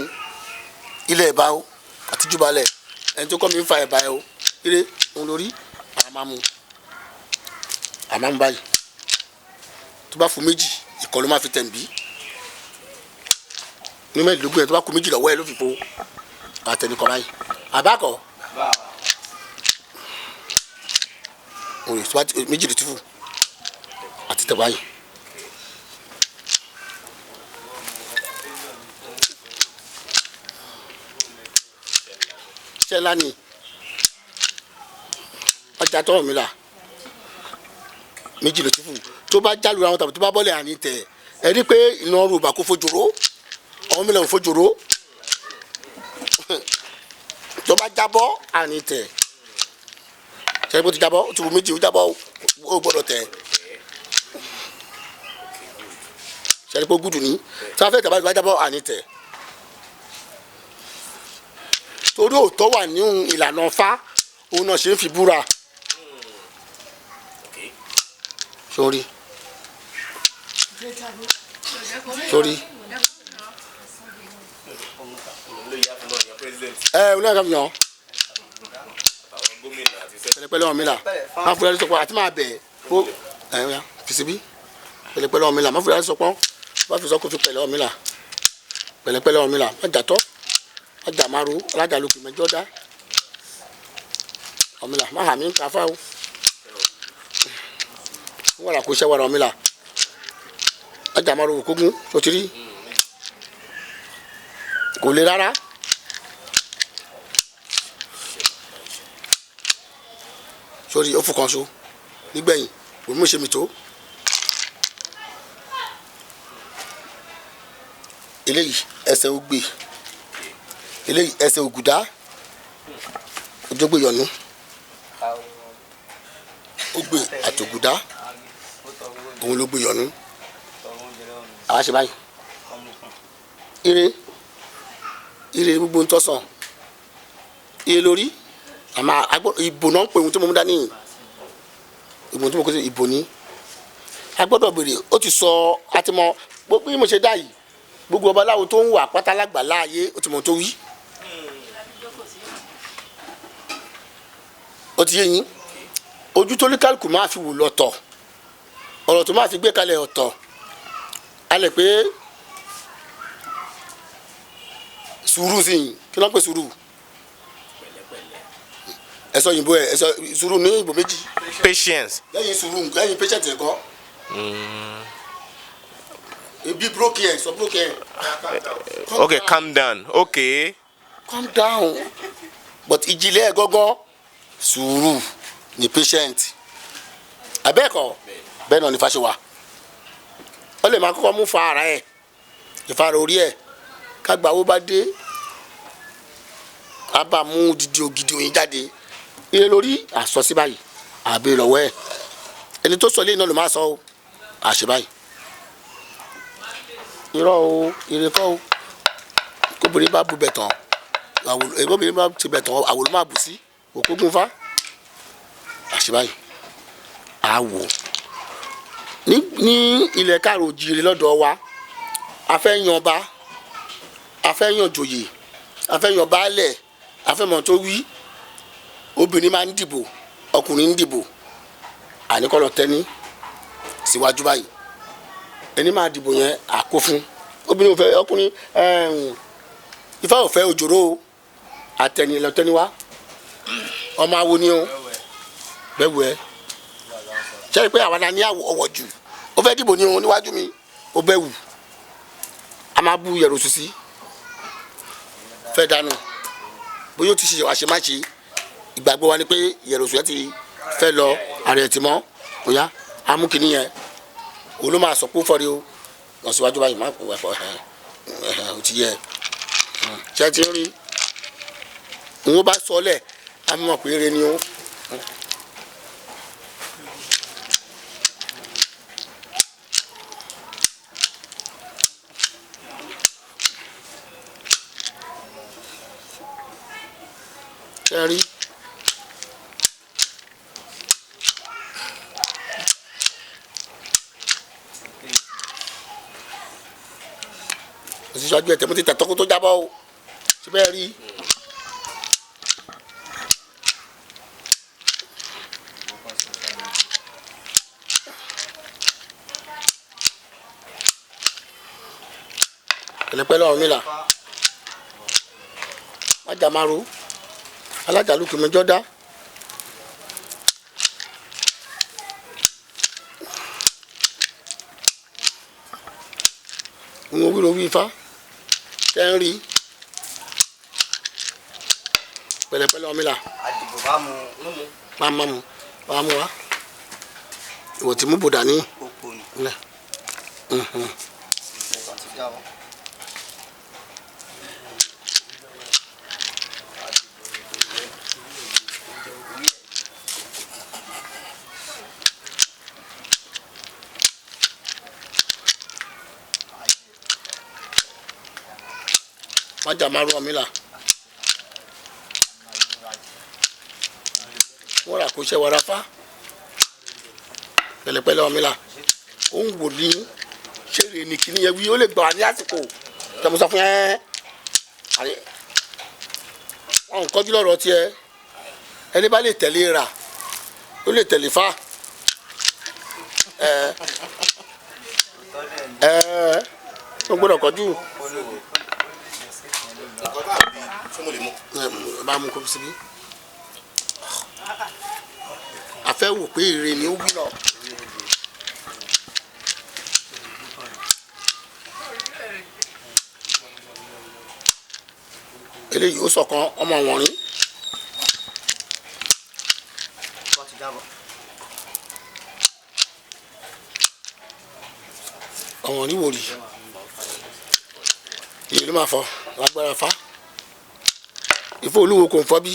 ilẹ̀ ẹ̀ bá o àtijọba lẹ̀ ẹni tó kọ́ mi ń fa ẹ̀ bá ẹ o eré òun lórí àmàmù báyìí tó bá fún méjì ìkọ́ ló má fi tẹ̀ ń bí ní mẹ́ẹ̀ẹ́dógún yẹn tó bá kú méjì lọ́wọ́ ẹ ló fi po àtẹnukọ báyìí àbákọ òye tó bá méjì lè túfù àti tẹ báyìí ṣẹlá ni ọjà tọrọ mi là méjì lè túfù tó bá jálù àwọn tàbí tó bá bọ́lẹ̀ àní tẹ ẹ rí pé iná rògbà kó fojòrò àwọn mílíọ̀nù fojòrò tó bá jábọ́ àní tẹ̀ ṣe bó ti jábọ́ ó ti wù méjì ó jábọ́ ó gbọ́dọ̀ tẹ̀ ṣe pé gúdù ní tí wọ́n fẹ́ tẹ̀ bá jábọ́ àní tẹ̀ torí òótọ́ wà ní ìlànà Ọ̀fà òun náà ṣe ń fi búra sórí olóyè kan yàn pẹ̀lẹ́pẹ̀lẹ́ ọmọ mi là má fúra lọ sọpọ àti máa bẹ kó fìsibí pẹ̀lẹ́pẹ̀lẹ́ ọmọ mi là má fúra lọ sọpọ má fi sọkò fi pẹ̀lẹ́ ọmọ mi là pẹ̀lẹ́pẹ̀lẹ́ ọmọ mi là má jàtọ má jà má ro alájà lókè mẹjọ dá ọmọ mi là má hà mí káfá o wọn là kó iṣẹ́ wàrà ọmọ mi là má jà má ro kógún sotiri kò le rárá. sórí ó fọkàn so nígbẹ̀yìn òun mú ṣe mi tó eléyìí ẹsẹ̀ ògbè eléyìí ẹsẹ̀ ògùdá ojógbè yọ̀nú ògbè àtògùdá òun ló gbé yọ̀nú àwa ṣe báyìí ire gbogbo ń tọ́sán iye lórí àmà ìbò náà ń pè ohun tí mo mú dání ìbò tí mo kó sí ìbò ní a gbọ́dọ̀ béèrè ó ti sọ àti mọ bí mo ṣe dá yìí gbogbo babaláwo tó ń wà pátálágbà láàyè ó ti mọ tó wí ó ti yé yín ojú tó ní kálukú máa fi wò lọ́tọ̀ ọ̀rọ̀ tó máa fi gbé kalẹ̀ ọ̀tọ̀ a lè pé sùúrù sí yìí kí ló ń pè sùúrù ẹsọ òyìnbó ẹ ẹsọ sùúrù ní ìbò méjì. patience. lẹ́yìn sùúrù lẹ́yìn patient ẹ kọ. ebi broken ẹ sọ broken ẹ. okay calm down okay. calm down but ìjìnlẹ̀ ẹ̀ gángan sùúrù ni patient abẹ́ẹ̀kọ́ bẹ́ẹ̀ náà ní Ifá ṣe wà ó lè máa kọ́kọ́ mú fa ara ẹ̀ ìfara orí ẹ̀ kágbà owó bá dé á bá mú dídí ògidì oyin jáde ire lórí àsọ sí báyìí àbẹ lọ́wọ́ ẹ̀ ẹni tó sọ lẹ́yìn náà ló máa sọ ọ́ àṣẹ báyìí irọ́ o ire kọ́ o kóbìnrin bá bu bẹ̀ tán kóbìnrin bá ti bẹ̀ tán àwòrán máa bù sí òkúgun Ifá àṣẹ báyìí àwò ní ilẹ̀ káàró òjìrì lọ́dọ̀ wa a fẹ́ yan ọba a fẹ́ yan joyè a fẹ́ yan baálẹ̀ a fẹ́ mọ̀ tó wí obìnrin máa ń dìbò ọkùnrin ń dìbò àníkọ́lọ̀ tẹ́ni síwájú báyìí ẹni máa dìbò yẹn àkó fún obìnrin ò fẹ́ ọkùnrin Ifá ò fẹ́ òjòrò àtẹni lọ́tẹ́ni wá ọmọ awo ni o bẹ́ẹ̀ wẹ̀ sẹ́yìn pé àwọn ní ọwọ́ jù ó fẹ́ dìbò ní òun níwájú mi ó bẹ́ wù a máa bu yẹ̀rọ sísí fẹ́ dànù bóyá ó ti ṣe àṣemáṣe ìgbàgbọ́ wa ni pé yẹ̀rọ sùn yẹn ti fẹ́ lọ ààrẹ ti mọ́ òyà amúkìní yẹn òun ló máa sọ pé ó fọ́rí o lọ síwájú báyìí má wẹ̀ fọ́ ó ti yẹ ṣé ti ń rí òun bá sọ lẹ̀ á mọ̀ pé eré ni ó. Rí òṣìṣẹ́ ẹ̀tẹ̀ mo ti tẹ̀tọ́ kó tó jábọ́ o ṣe bẹ́ẹ̀ rí ẹlẹ́pẹ́ lọ́rùn mi là májà máa ro alájàlúkì mẹjọ dá ń wo wíro wí Ifá tẹ́ ń rí pẹ̀lẹ́pẹ̀lẹ́ ọmọ ìlà máa mú wa ìwọ tí mú bòdà ní ilẹ̀ májà máa rú ọmọ ìlà wọ́n rà kó ṣẹ́ wàrà fá pẹ̀lẹ́pẹ̀lẹ́ ọmọ ìlà ó ń wò ní ṣeré ní kíní yẹn wí ó lè gbà wá ní àsìkò tẹ̀mú sọ fún ẹ́ wọn ń kọjú lọ́rọ̀ tiẹ̀ ẹni bá lè tẹ̀lé rà ó lè tẹ̀lé fá ó gbọ́dọ̀ kọjú bá mú kó síbí a fẹ́ wò pé ire ni ó wí lọ. eléyìí ó sọ̀kan ọmọ wọn rí ọmọ rí wò rí èyí ló máa fọ lágbára Fá Ifá Olúwo kò ń fọ́ bí.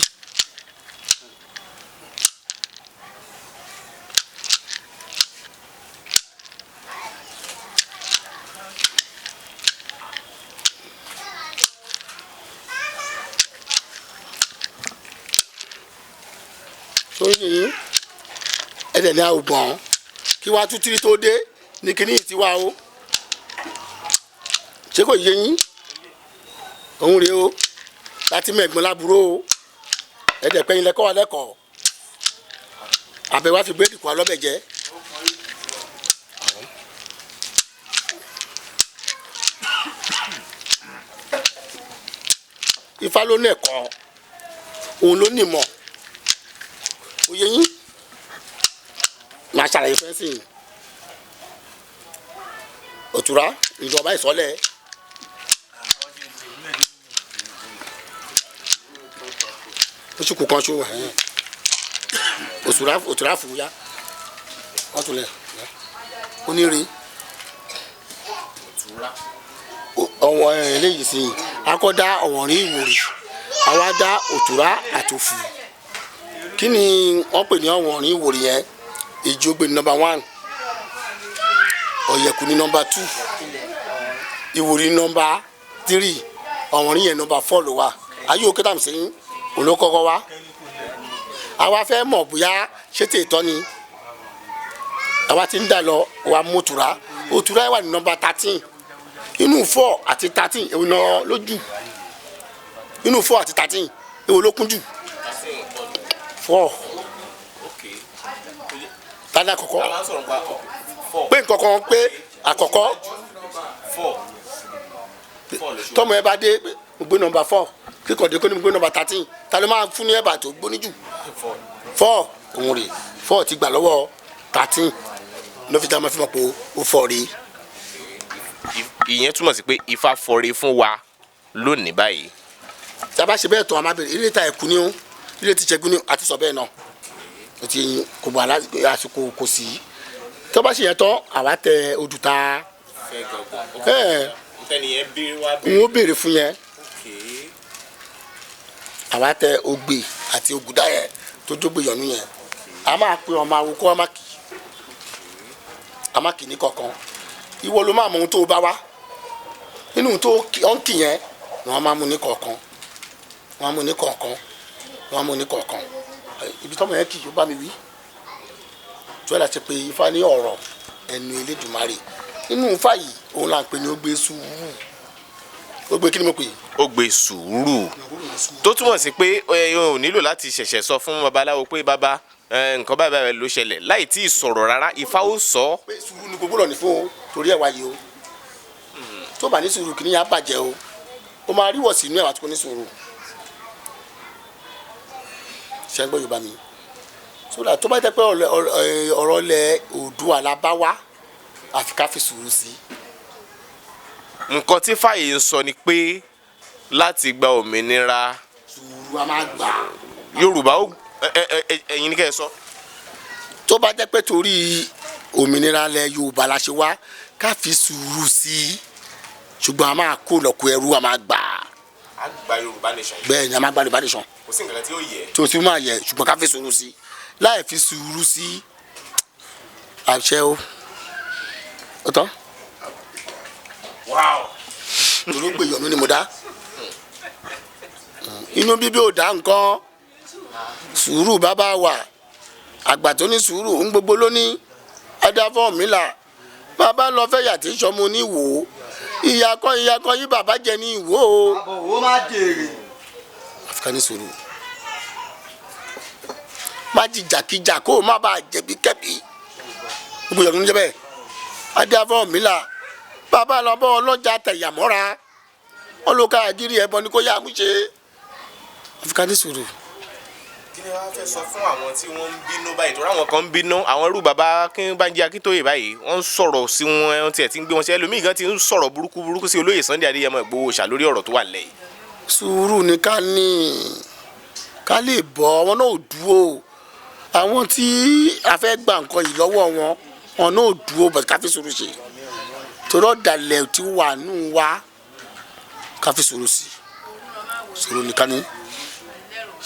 sórí yìí ẹ̀dẹ̀ ní àwògbọ̀n kí wàá tún tírí tó dé ní kíní ti wá o ṣé kò yé yín òun rèé o láti mẹ́gbọ́n lábúrò o ẹ̀dẹ̀ pẹ́yìn lẹ́kọ́ wa lẹ́kọ̀ọ́ àbẹ̀wá fi búrẹ́dì kọ́ alọ́bẹ̀ jẹ́ Ifá ló ní ẹ̀kọ́ òun ló ní ìmọ̀ òye yín máa ṣàlàyé fẹ́ sí i òtúrá ìjọba ìsọlẹ̀ oṣù kù kan ṣó òtúrá fún ya wọ́n tún lẹ̀ onírin ọ̀wọ́n eléyìí sí akọ́dá ọ̀wọ́nrín ìwòrì àwa dá òtúrá àtòfù kí ni wọ́n pè ní ọ̀wọ́nrín ìwòrì yẹn ìjógbè ní nọ́mbà 1 ọ̀yẹ̀kù ní nọ́mbà 2 ìwòrì ní nọ́mbà 3 ọ̀wọ́nrín yẹn nọ́mbà 4 ló wà ayé òkè tàbí sẹ́yìn olókọ́kọ́ wá àwa fẹ́ mọ̀ bóyá ṣé tètọ́ ni àwa ti ń dà lọ wa mú òtúrá wà ní nọ́mbà 13 inú 4 àti 13 èwo náà lójú inú 4 àti 13 èwo ló kún jù 4 tani àkọ́kọ́ pé nǹkan kan pé àkọ́kọ́ tọ́mọ ẹ bá dé gbé nọ́mbà 4 kíkọ̀dé kó ní gbé nọ́mbà 13 ta ló máa fún ní ẹ̀bà tó gbóní jù 4 òun rè 4 ti gbà lọ́wọ́ 13 ló fi dá máa fi mọ̀ pé ó fọ́ rí. ìyẹn túmọ̀ sí pé ifá fọre fún wa lónìí báyìí. tí a bá ṣe bẹ́ẹ̀ tán a máa bèrè ilé ta ẹ̀kú ni ó ilé ti ṣẹ́gun ni àti sọ bẹ́ẹ̀ náà o ti kò bọ̀ àsìkò kò sí tí wọ́n bá ṣe yẹn tán àwa tẹ odùta n ó béèrè fún yẹn àwa tẹ ogbè àti ògùdá yẹn tó dógbè yọ̀nú yẹn a máa pe ọmọ awo kó a má kì ní kankan ìwọ ló máa mọ ohun tó o bá wá nínú tó ń kì yẹn wọn máa mú ní kọ̀ọ̀kan wọn mú ní kọ̀ọ̀kan wọn mú ní kọ̀ọ̀kan ibi tọ́mọ yẹn kì í bá mi wí tí wọ́n lè ṣe pé ifá ní ọ̀rọ̀ ẹnu Elédùmarè nínú ifá yìí òun là ń pè ní ó gbé sùúrù ó gbé kí ni mo pè é. ó gbé sùúrù tó túmọ̀ sí pé ò nílò láti ṣẹ̀ṣẹ̀ sọ fún babaláwo pé bàbá nǹkan báyìí ló ṣẹlẹ̀ láì tí ì sọ̀rọ̀ rárá ifá ó sọ. pé sùúrù ni gbogbo rọ̀ ní fún o torí ẹ̀ wáyé o tó bá ní sùúrù kì í yá bàjẹ́ o ó máa ríwọ̀ sí inú ẹ̀ wá tó ní sùúrù ṣe ń gbọ́ Yorùbá mi sódà tó bá jẹ́ pé ọ̀rọ̀ ilẹ̀ Oòduà la bá wá àfi ká fi sùúrù sí. nǹkan tí fàyè ń sọ ni pé láti gba òmìnira sùúrù a máa gbà. Yorùbá ẹ̀yin ni kẹ́ ẹ sọ. tó bá jẹ́ pé torí òmìnira ilẹ̀ Yorùbá la ṣe wá ká fi sùúrù sí ṣùgbọ́n a máa kó lọ́kọ ẹrú a máa gbà. a gba Yorùbá nation. bẹ́ẹ̀ ni a máa gba Yorùbá nation. kò sí nǹkan tí ó yẹ. tí o ti máa yẹ ṣùgbọ́n ká fi sùúrù sí láì fi sùúrù sí àṣẹ o. ó tán. olóògbé yọ̀nù ni mo dá inú bíbí ò dá nǹkan sùúrù bàbá wà àgbà tó ní sùúrù ń gbogbo lóní adáfọ́ mi là bàbá lọ fẹ́ yàtí sọmọ ní wò ó ìyàkọ́ yí bàbá jẹ ní ìwò o. àbọ̀wò má jèrè. àfikà ní sùúrù má jìjàkíjà kó o má bàa jẹ̀bi kẹ́bi gbogbo yọ̀nù ń jẹ́ bẹ́ẹ̀ adáfọ́ mi là bàbá lọ bọ́ ọlọ́jà tẹ̀yàmọ́ra wọn ló ká àjírí ẹbọ ni kó yá àmúṣe àfikà ní sùúrù. kí ni wàá fẹ́ sọ fún àwọn tí wọ́n ń bínú báyìí torí àwọn kan ń bínú àwọn irú bàbá Bánjí Akíntóyè báyìí wọ́n ń sọ̀rọ̀ sí wọn tiẹ̀ ti ń gbé wọn sí ẹlòmíì gan ti ń sọ̀rọ̀ burúkú sí olóyè Sunday Adéyẹmọ Ìgbòho Òòṣà lórí ọ̀rọ̀ tó wà lẹ́yìn. sùúrù ni ká ní ká lè bọ́ wọn náà dúró àwọn tí a fẹ́ gba nǹkan yìí lọ́wọ́ wọn náà dúró bọ̀ ká fi sùúrù ṣe torí ọ̀dàlẹ̀ tí wà nù wá ká fi sùúrù sí sùúrù ni ká ní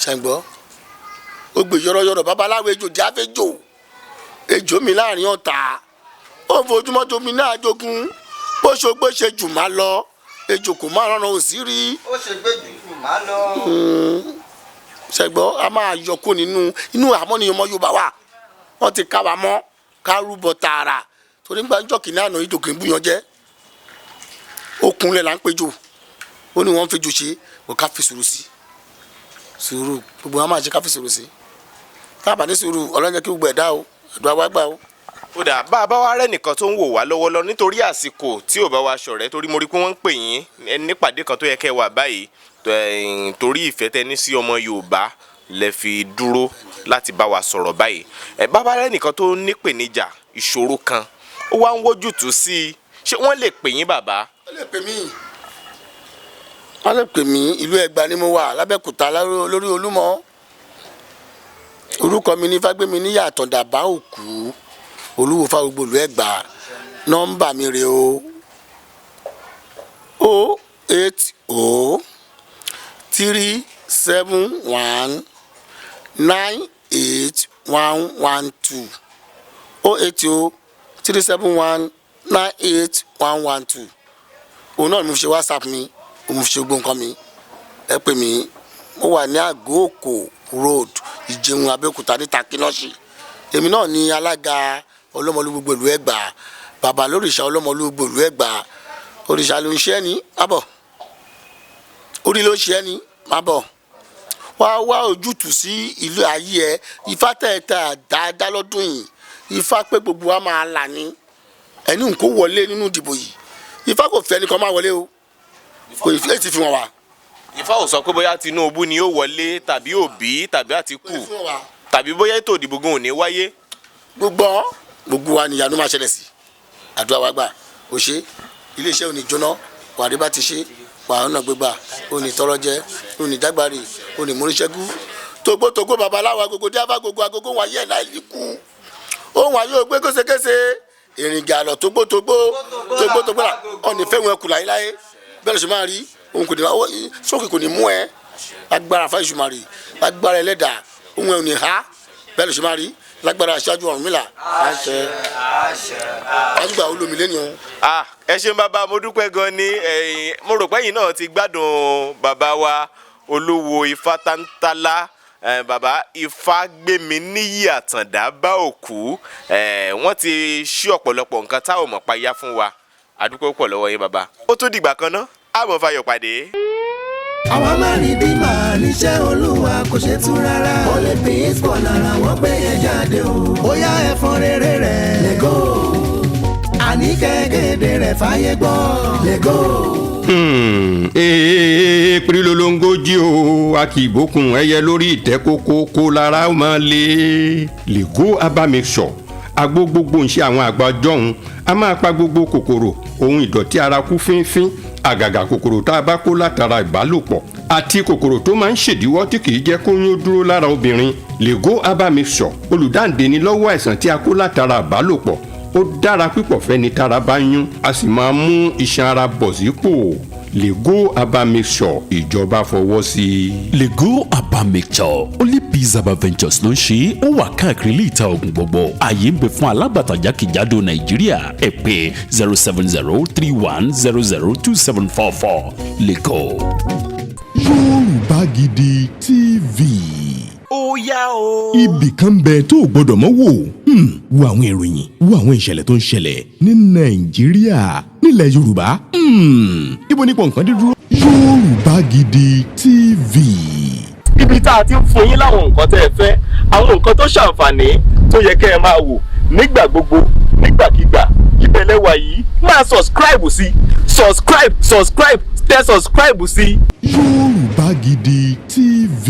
ṣẹ́ńgbọ́ ó gbé yọ̀rọ̀yọ̀rọ̀ babaláwo ejò jẹ́ àfẹ́jò ejò mi láàrin ọ̀tá ó fojúmọ́ tómi náà jogun bó ṣogbó ṣe jù má lọ ejò kò má rọrùn ò sí rí. ó ṣe gbé jù má lọ. ṣẹ́gbọ́ a máa yọ kó inú àmọ́nìyàn ọmọ Yorùbá wa wọ́n ti ká wa mọ́ ká rúbọ tààrà torí nígbà jọ́kì náà nà ìjòkè ń búyan jẹ́ okunlẹ̀ là ń péjò ó ní wọ́n ń fejò ṣe kò ká fi sùúrù sí sùúrù gbogbo wọn máa ṣe ká fi sùúrù sí tábà ní sùúrù ọlọ́jọ́ kí gbogbo ẹ̀dá o ẹ̀dùn àwa gbà o. ó dà bá a bá wá rẹ́ nìkan tó ń wò wá lọ́wọ́lọ́ nítorí àsìkò tí ò bá wa ṣọ̀rẹ́ torí mo rí pé wọ́n ń pè yín nípàdé kan tó yẹ kẹ́ wà báyìí torí ìfẹ́ tẹ ní sí ọmọ Yorùbá lẹ fi dúró láti bá wa sọ̀rọ̀ báyìí bá a bá rẹ́ nìkan tó nípèníjà ìṣòro kan ó wá ń wójútùú sí i ṣé wọ́n lè pè yín bàbá. wọ́n lè pè mí ìlú Ẹ̀gbá ni mo wà lábẹ́kúta lórí Olúmọ orúkọ mi ní Fágbémi ní Àtàndá bá òkú Olúwo fágbogbo ìlú Ẹ̀gbá. Nọ́mbà mi rè o 080 371 98112 080 371 98112. òun náà ni mo fi ṣe WhatsApp mi, mo fi ṣe gbogbo nǹkan mi. ẹ pè mí, mo wà ní Àgóòkò road Ìjẹun Abẹ́òkúta ní Takínọ́sì. èmi náà ni alága ọlọ́mọlú gbogbo ìlú Ẹ̀gbá, bàbá lórìṣà ọlọ́mọlú gbogbo ìlú Ẹ̀gbá. òrìṣà ló ń ṣe ẹni má bọ̀, orí ló ń ṣe ẹni má bọ̀. wá ojútùú sí ìlú ayé ẹ. Ifá tẹ̀ẹ̀tẹ̀ dáadáa lọ́dún yìí, Ifá pé gbogbo wa máa là ní ẹni nǹkó wọlé nínú ìdìbò yìí. Ifá kò fẹ́ ẹnìkan máa wọlé o, kò ìfẹ́ ti fi wọn wá. Ifá ò sọ pé bóyá Tinubu ni ó wọlé tàbí Òbí tàbí Àtíkù tàbí bóyá ètò ìdìbò gan ò ní wáyé. gbogbo wa nìyanu máa ṣẹlẹ̀ sí. àdúrà wa gbà ó ṣe iléeṣẹ́ òní jóná, wàrí bá ti ṣe wàhánà gbégbà òní tọrọ jẹ òní dágbàrí òní múríṣẹ́gú togbótogbó babaláwo agogo díáfà agogo wọn ayé ẹ̀ láì líkù ohun ayé ògbé késekése èrìngà àlọ́ togbótogbó là ọ̀nì fẹ́wọn ẹkù láyéláyé bẹ́ẹ̀ ló ṣe máa rí ohun kò ní sókè kò ní mú ẹ lágbára fáìsùmarì lágbára ẹlẹ́dà ohun ẹ̀ ò ní há bẹ́ẹ̀ ló ṣe máa rí lágbára aṣáájú Ọ̀rúnmìlà àṣẹ àṣùgbà olómi lẹ́nu. ẹ ṣeun bàbá, mo dúpẹ́ gan ni. mo rò pé ẹ̀yin náà ti gbádùn bàbá wa Olúwo Ifátàntálá, bàbá Ifágbéminíyì Àtàndá bá òkú. wọ́n ti ṣí ọ̀pọ̀lọpọ̀ nǹkan tá ò mọ̀ payá fún wa. àdúpẹ́ pọ̀ lọ́wọ́ yín bàbá. ó tún dìgbà kan ná, àmọ́ fayọ̀ pàdé. àwọn márìndín máa níṣẹ́ Olúwa kò ṣe tún rárá. Olympics bọ̀ lára wọ́n gbé yẹn jáde o. ó yá ẹ̀fọn rere rẹ̀ lẹ́gọ́. àní kẹ́gẹ́dẹ́ rẹ̀ fàyè gbọ́ lẹ́gọ́. Pírílólóńgójì o, a kì í bókun ẹyẹ lórí ìtẹ́ kókó kó lára ó máa lé. Lego herbal mixture agbó gbogbo ń ṣe àwọn àgbà jọ̀hún, a máa pa gbogbo kòkòrò ohun ìdọ̀tí ara kú fínfín, àgàgà kòkòrò tá a bá kó látara ìbálòpọ̀ àti kòkòrò tó máa ń ṣèdíwọ́ tí kì í jẹ́ kóyún dúró lára obìnrin. Lego herbal mixture olùdáǹdè ni lọ́wọ́ àìsàn tí a kó látara ìbálòpọ̀. ó dára pípọ̀ fẹ́ni tára bá yún, a sì máa mú iṣan ara bọ̀ sípò. Lego herbal mixture ìjọba fọwọ́ sí i. Lego herbal mixture only Peace Herbal Ventures ló ń ṣe, ó wà káàkiri ilé ìta oògùn gbogbo. ààyè ń bẹ fún alágbàtà jákèjádò Nàìjíríà. ẹ pè 07031002744. Lego. Yorùbá Gidi TV. ó yá o. ibì kan bẹ tó o gbọdọ̀ mọ́ wò. wo àwọn ìròyìn, wo àwọn ìṣẹ̀lẹ̀ tó ń ṣẹlẹ̀ ní Nàìjíríà, nílẹ̀ Yorùbá. ibo nípò nǹkan dídúró. Yorùbá Gidi TV. ibi tá a ti ń fún yín láwọn nǹkan tẹ́ ẹ fẹ́, àwọn nǹkan tó ṣàǹfààní tó yẹ kẹ́ ẹ máa wò nígbà gbogbo nígbàkigbà. ìbẹ̀lẹ̀ wà yìí máa subscribe sí tẹ subscribe sí. Yorùbá Gidi TV.